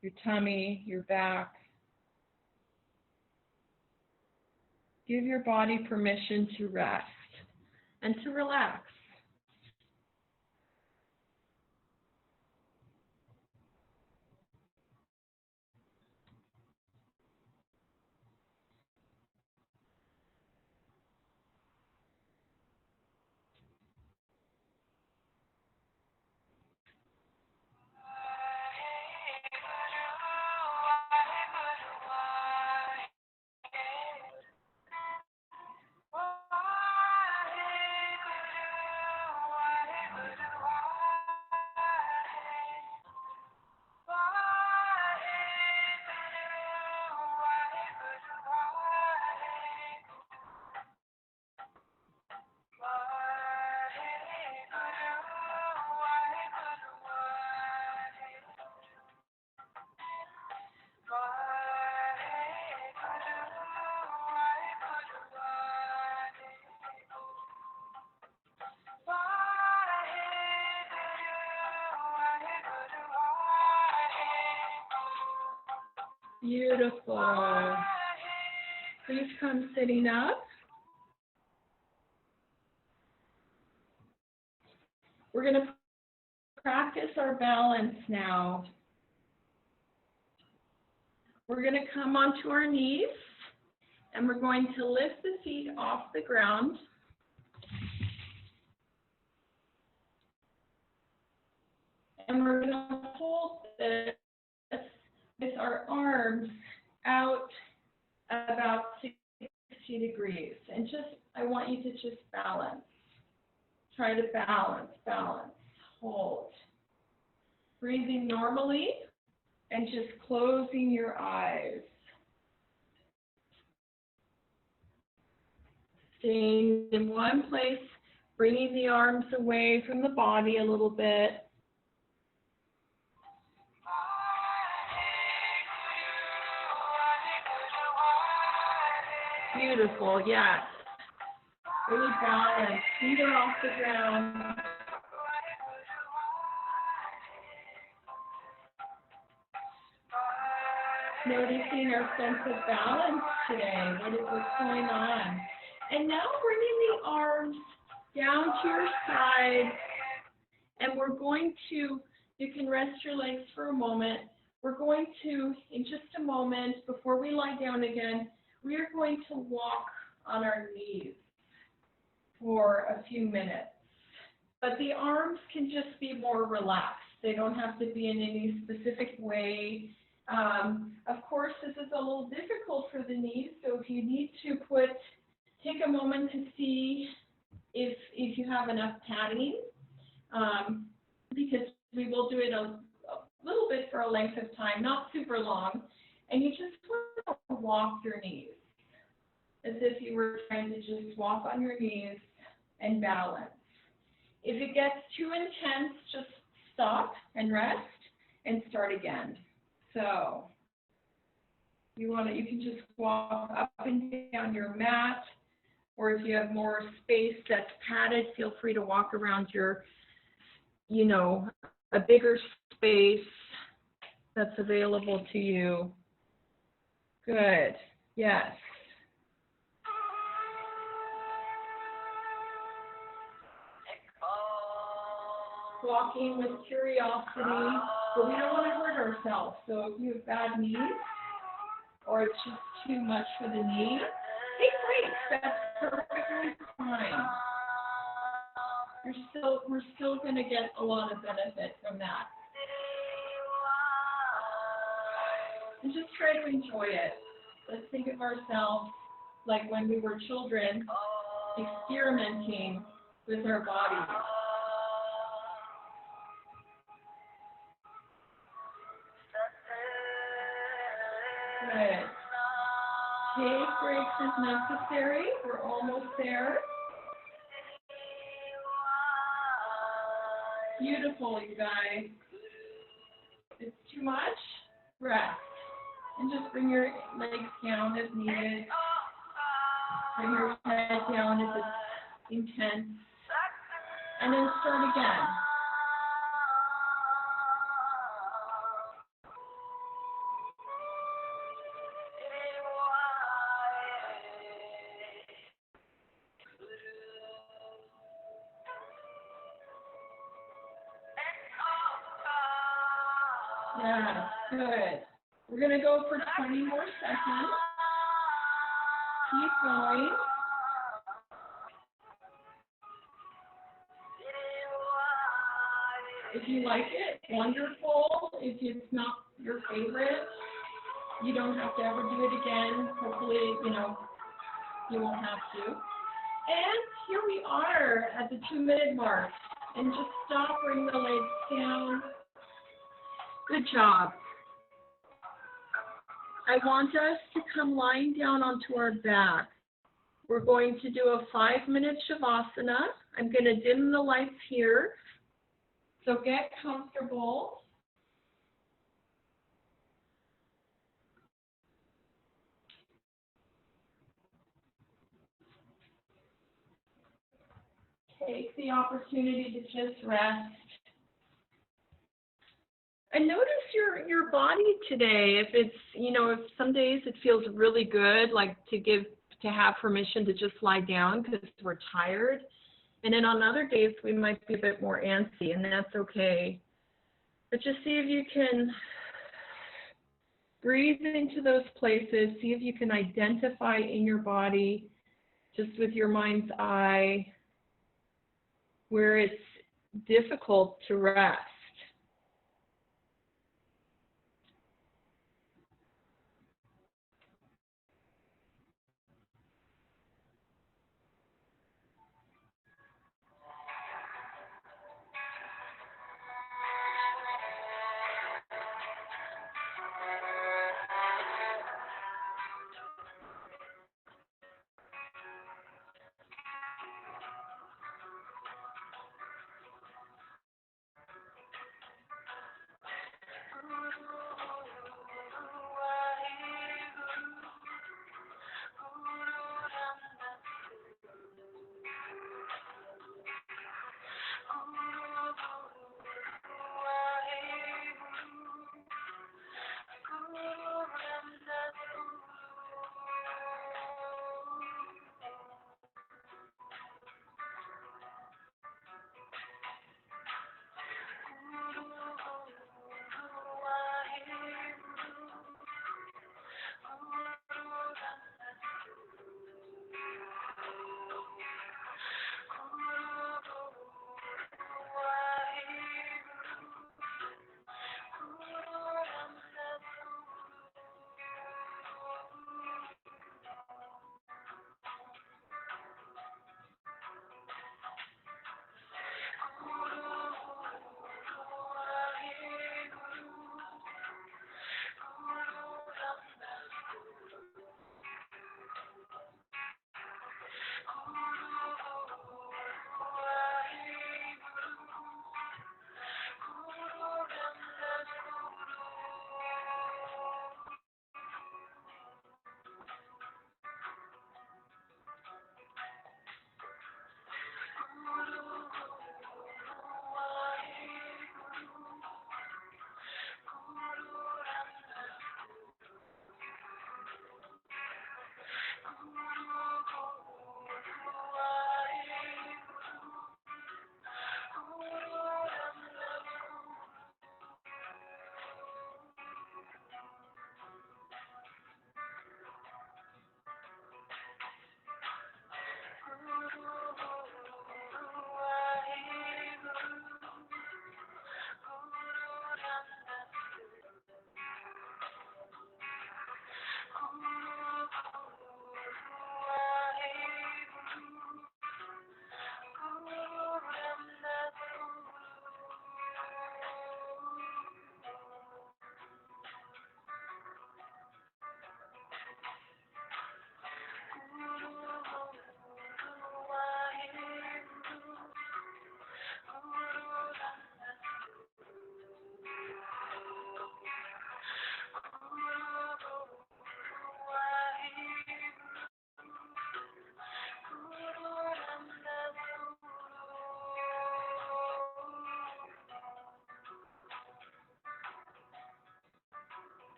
your tummy, your back? Give your body permission to rest and to relax. Beautiful. Please come sitting up. We're going to practice our balance now. We're going to come onto our knees, and we're going to lift the feet off the ground. And we're going to hold this with our arms out about 60 degrees. And I want you to just balance. Try to balance, hold. Breathing normally and just closing your eyes. Staying in one place, bringing the arms away from the body a little bit. Beautiful, yes. Really balanced. Feet are off the ground. Noticing our sense of balance today. What's going on? And now bringing the arms down to your side. And we're going to, you can rest your legs for a moment. We're going to, in just a moment, before we lie down again, we are going to walk on our knees for a few minutes. But the arms can just be more relaxed. They don't have to be in any specific way. Of course, this is a little difficult for the knees, so if you need to take a moment to see if you have enough padding, because we will do it a little bit for a length of time, not super long, and you just want to walk your knees as if you were trying to just walk on your knees and balance. If it gets too intense, just stop and rest and start again. So you can just walk up and down your mat, or if you have more space that's padded, feel free to walk around your, a bigger space that's available to you. Good. Yes. Walking with curiosity, but we don't want to hurt ourselves. So if you have bad knees, or it's just too much for the knee, take breaks. That's perfectly fine. We're still going to get a lot of benefit from that. And just try to enjoy it. Let's think of ourselves like when we were children, experimenting with our bodies. Good. Take breaks as necessary. We're almost there. Beautiful, you guys. If it's too much, rest. And just bring your legs down as needed. Bring your head down if it's intense. And then start again. Yeah, good. We're going to go for 20 more seconds. Keep going. If you like it, wonderful. If it's not your favorite, you don't have to ever do it again. Hopefully, you won't have to. And here we are at the 2-minute mark. And just stop, bring the legs down. Good job. I want us to come lying down onto our back. We're going to do a 5-minute Shavasana. I'm going to dim the lights here. So get comfortable. Take the opportunity to just rest. And notice your body today. If it's, if some days it feels really good, like to have permission to just lie down because we're tired. And then on other days we might be a bit more antsy, and that's okay. But just see if you can breathe into those places. See if you can identify in your body, just with your mind's eye, where it's difficult to rest.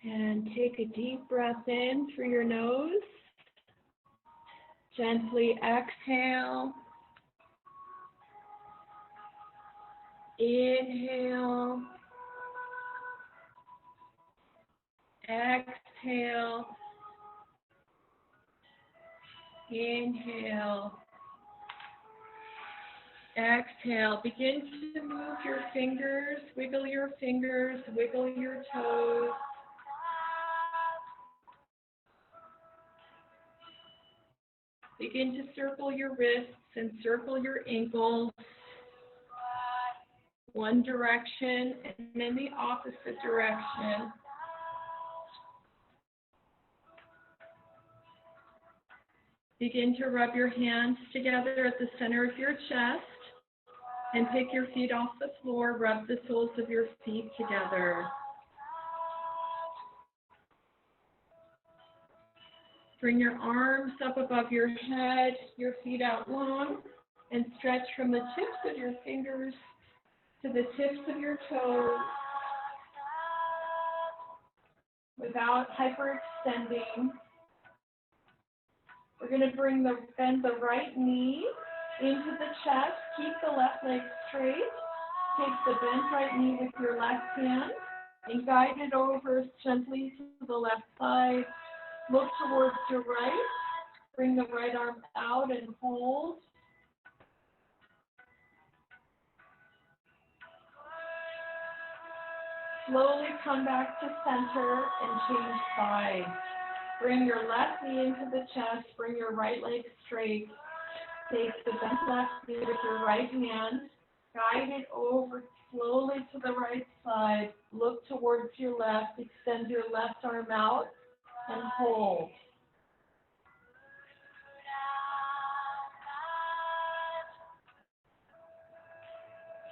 And take a deep breath in through your nose. Gently exhale. Inhale. Exhale. Inhale. Exhale. Begin to move your fingers, wiggle your toes. Begin to circle your wrists and circle your ankles. One direction and then the opposite direction. Begin to rub your hands together at the center of your chest and pick your feet off the floor. Rub the soles of your feet together. Bring your arms up above your head, your feet out long, and stretch from the tips of your fingers to the tips of your toes without hyperextending. We're going to bend the right knee into the chest. Keep the left leg straight. Take the bent right knee with your left hand and guide it over gently to the left side. Look towards your right. Bring the right arm out and hold. Slowly come back to center and change sides. Bring your left knee into the chest. Bring your right leg straight. Take the bent left knee with your right hand. Guide it over slowly to the right side. Look towards your left. Extend your left arm out and hold.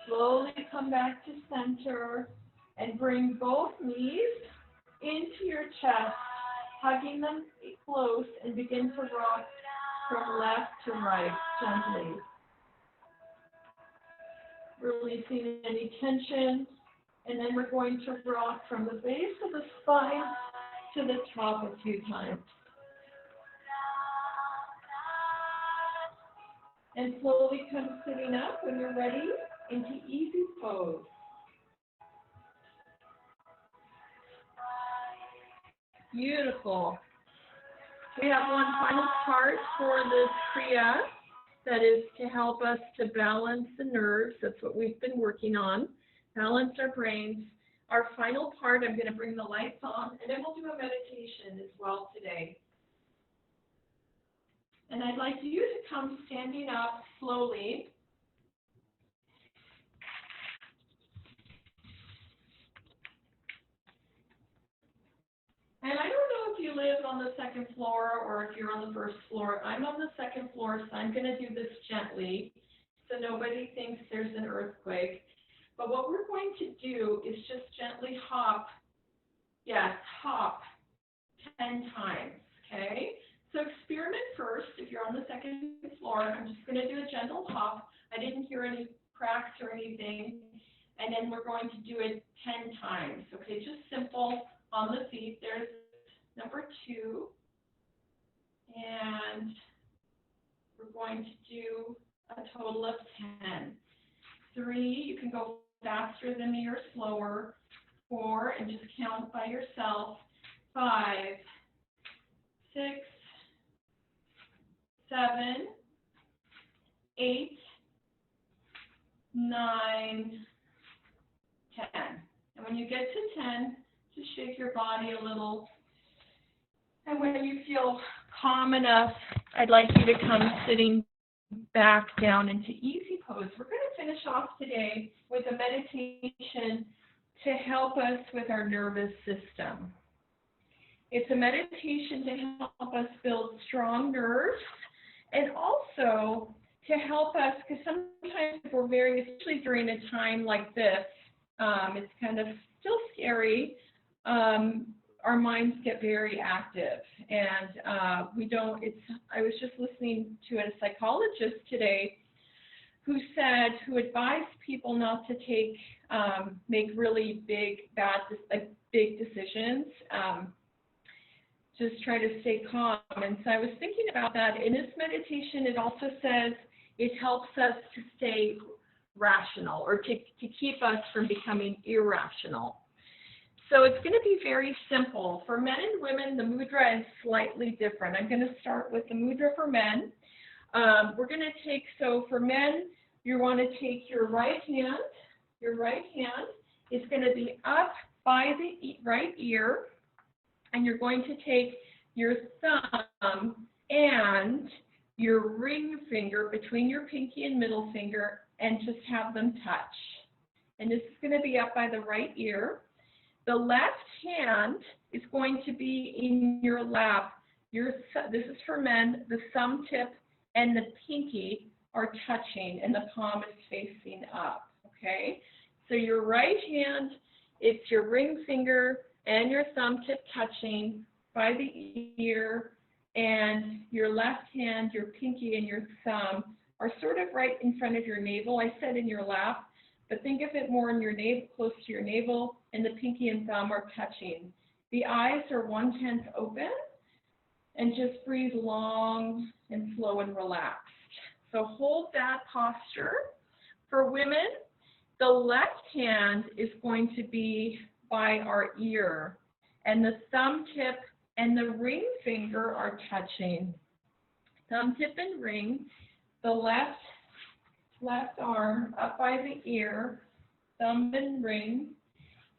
Slowly come back to center and bring both knees into your chest, hugging them close, and begin to rock from left to right gently. Releasing any tension, and then we're going to rock from the base of the spine to the top a few times. And slowly come sitting up when you're ready into easy pose. Beautiful. We have one final part for this Kriya, that is to help us to balance the nerves. That's what we've been working on. Balance our brains. Our final part, I'm going to bring the lights on, and then we'll do a meditation as well today. And I'd like you to come standing up slowly. And I don't know if you live on the second floor or if you're on the first floor. I'm on the second floor, so I'm going to do this gently so nobody thinks there's an earthquake. But what we're going to do is just gently hop. Yes, hop 10 times, okay? So experiment first. If you're on the second floor, I'm just going to do a gentle hop. I didn't hear any cracks or anything. And then we're going to do it 10 times, okay? Just simple on the feet. There's number 2. And we're going to do a total of 10. 3, you can go faster than me or slower. 4, and just count by yourself. 5, 6, 7, 8, 9, 10. And when you get to 10, just shake your body a little. And when you feel calm enough, I'd like you to come sitting back down into easy pose. We're going to finish off today with a meditation to help us with our nervous system. It's a meditation to help us build strong nerves and also to help us, because sometimes we're especially during a time like this, it's kind of still scary. Our minds get very active, and I was just listening to a psychologist today who advised people not to make really big decisions. Just try to stay calm. And so I was thinking about that. In this meditation, it also says it helps us to stay rational, or to keep us from becoming irrational. So it's going to be very simple. For men and women, the mudra is slightly different. I'm going to start with the mudra for men. We're going to take, so for men, you want to take your right hand. Your right hand is going to be up by the right ear, and you're going to take your thumb and your ring finger between your pinky and middle finger and just have them touch. And this is going to be up by the right ear. The left hand is going to be in your lap. This is for men. The thumb tip and the pinky are touching, and the palm is facing up, okay? So your right hand, it's your ring finger and your thumb tip touching by the ear, and your left hand, your pinky and your thumb are sort of right in front of your navel. I said in your lap, but think of it more in your navel, close to your navel, and the pinky and thumb are touching. The eyes are 1/10 open, and just breathe long and slow and relaxed. So hold that posture. For women, the left hand is going to be by our ear, and the thumb tip and the ring finger are touching. Thumb tip and ring, the left arm up by the ear, thumb and ring,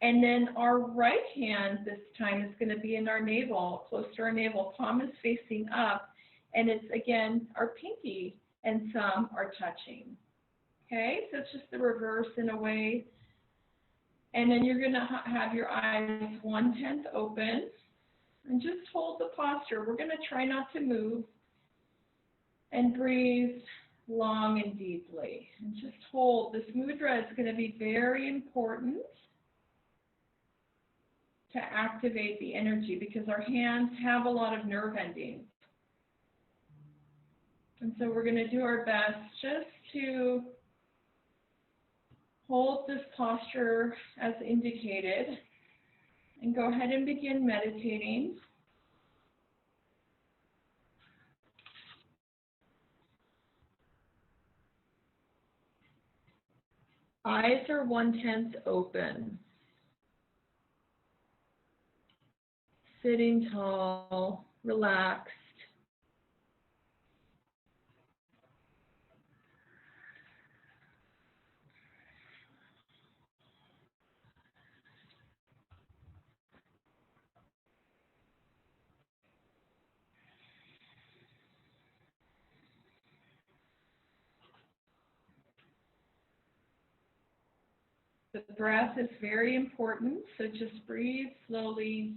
and then our right hand this time is going to be in our navel, close to our navel. Palm is facing up, and it's again our pinky and thumb are touching. Okay, so it's just the reverse in a way. And then you're going to have your eyes 1/10 open, and just hold the posture. We're going to try not to move, and breathe long and deeply. And just hold. This mudra is going to be very important to activate the energy, because our hands have a lot of nerve endings. And so we're going to do our best just to hold this posture as indicated, and go ahead and begin meditating. Eyes are 1/10 open. Sitting tall, relaxed. The breath is very important, so just breathe slowly.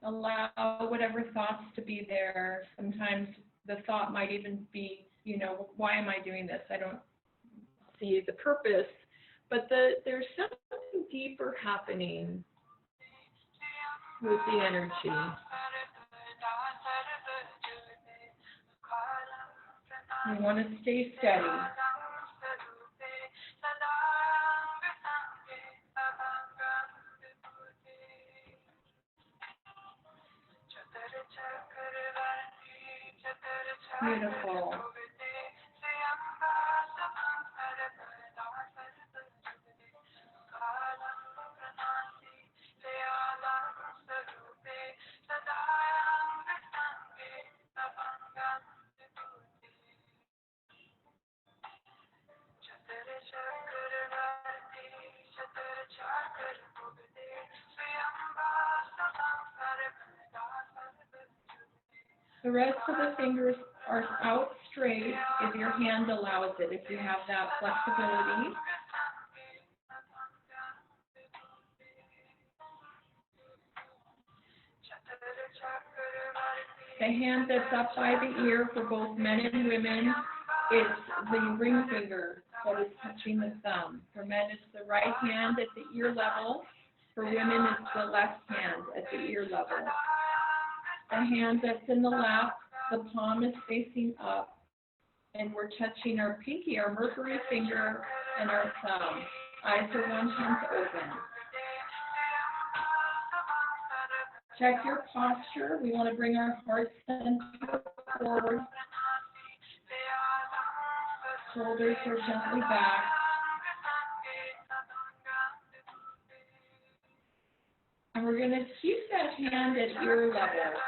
Allow whatever thoughts to be there. Sometimes the thought might even be, why am I doing this? I don't see the purpose. But there's something deeper happening with the energy. You want to stay steady. Beautiful. The rest of the fingers are out straight if your hand allows it, if you have that flexibility. The hand that's up by the ear for both men and women, it's the ring finger that is touching the thumb. For men, it's the right hand at the ear level. For women, it's the left hand at the ear level. The hand that's in the lap, the palm is facing up. And we're touching our pinky, our mercury finger, and our thumb. Eyes are 1/10 open. Check your posture. We want to bring our heart center forward. Shoulders are gently back. And we're going to keep that hand at ear level.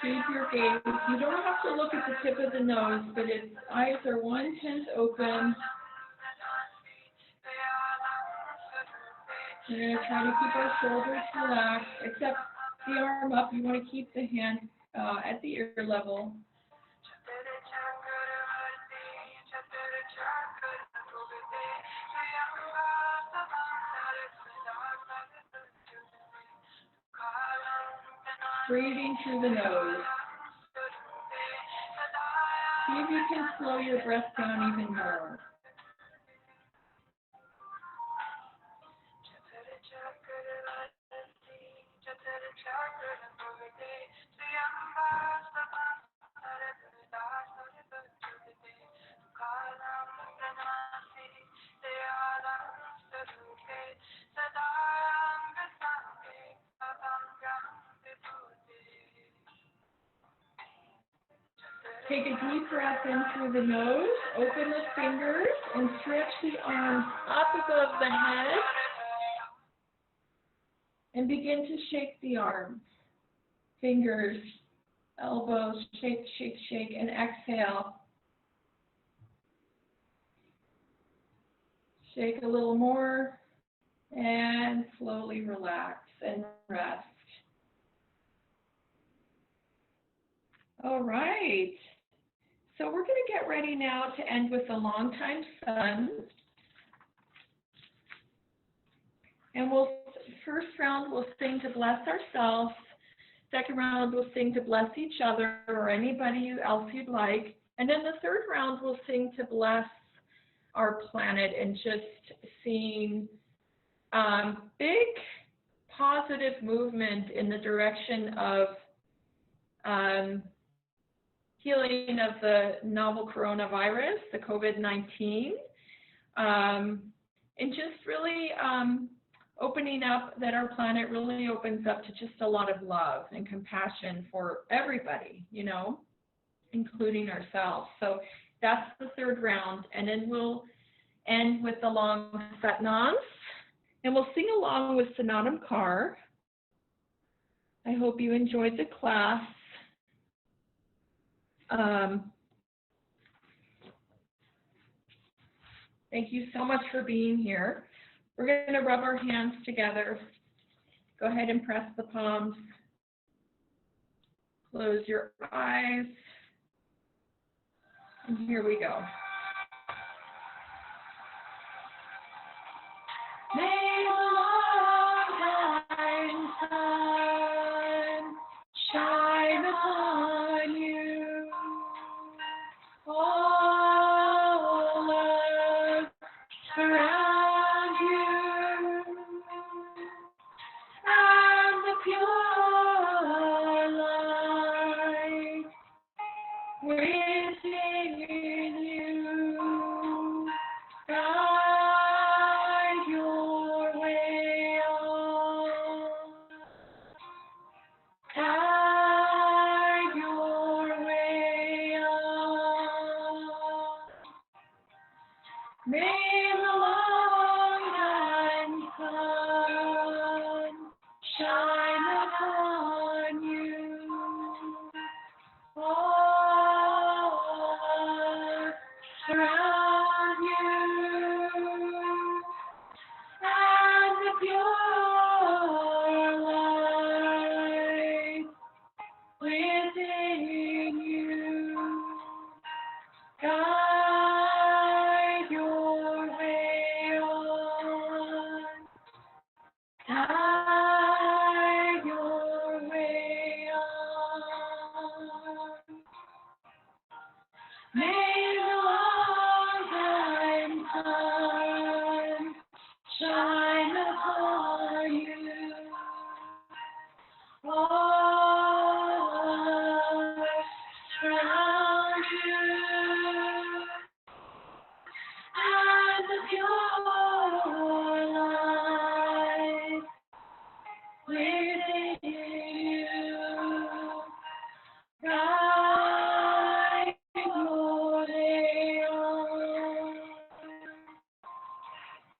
Keep your gaze. You don't have to look at the tip of the nose, but its eyes are 1/10 open. We're going to try to keep our shoulders relaxed, except the arm up. You want to keep the hand at the ear level. Breathing through the nose. See if you can slow your breath down even more. Take a deep breath in through the nose, open the fingers, and stretch the arms up above the head. And begin to shake the arms. Fingers, elbows, shake, shake, shake, and exhale. Shake a little more, and slowly relax and rest. All right. So we're going to get ready now to end with the Longtime Sun. And first round we'll sing to bless ourselves. Second round we'll sing to bless each other or anybody else you'd like. And then the third round we'll sing to bless our planet and just seeing big positive movement in the direction of healing of the novel coronavirus, the COVID-19, and just really opening up, that our planet really opens up to just a lot of love and compassion for everybody, you know, including ourselves. So that's the third round, and then we'll end with the long Satnams, and we'll sing along with Sanatnam Kaur. I hope you enjoyed the class. Thank you so much for being here. We're going to rub our hands together. Go ahead and press the palms. Close your eyes. And here we go. May the Longtime Sun shine upon you. All love around you, and the pure light within you guide your way on. Guide your way on. May the Longtime Sun shine upon you. All surround you, and the pure light within you. Guide your way on. Guide your way on. May the rising sun shine upon you. All surround you, and the pure light within you. Guide your day on.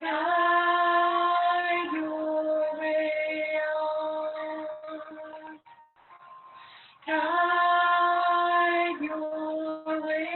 Guide your way on. Guide your way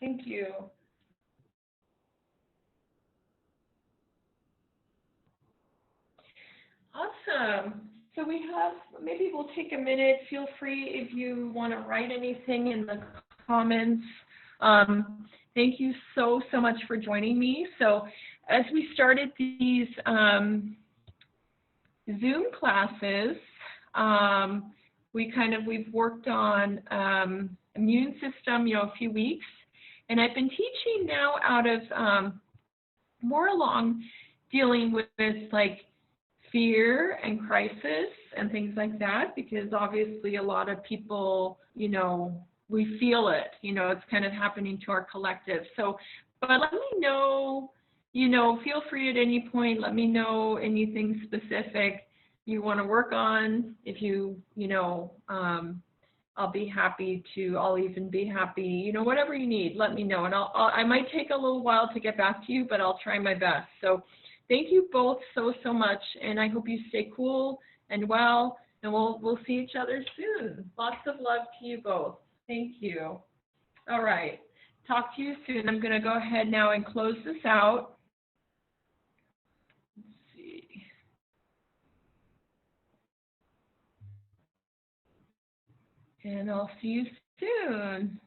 Thank you. Awesome. So we have, maybe we'll take a minute. Feel free if you want to write anything in the comments. Thank you so much for joining me. So as we started these Zoom classes, we've worked on immune system, a few weeks, and I've been teaching now out of more along dealing with this like fear and crisis and things like that, because obviously a lot of people, we feel it, it's kind of happening to our collective. So, but let me know, feel free at any point, let me know anything specific you want to work on. If I'll be happy to, I'll even be happy, whatever you need, let me know. And I might take a little while to get back to you, but I'll try my best. So thank you both so much. And I hope you stay cool and well, and we'll see each other soon. Lots of love to you both. Thank you. All right. Talk to you soon. I'm going to go ahead now and close this out. Let's see. And I'll see you soon.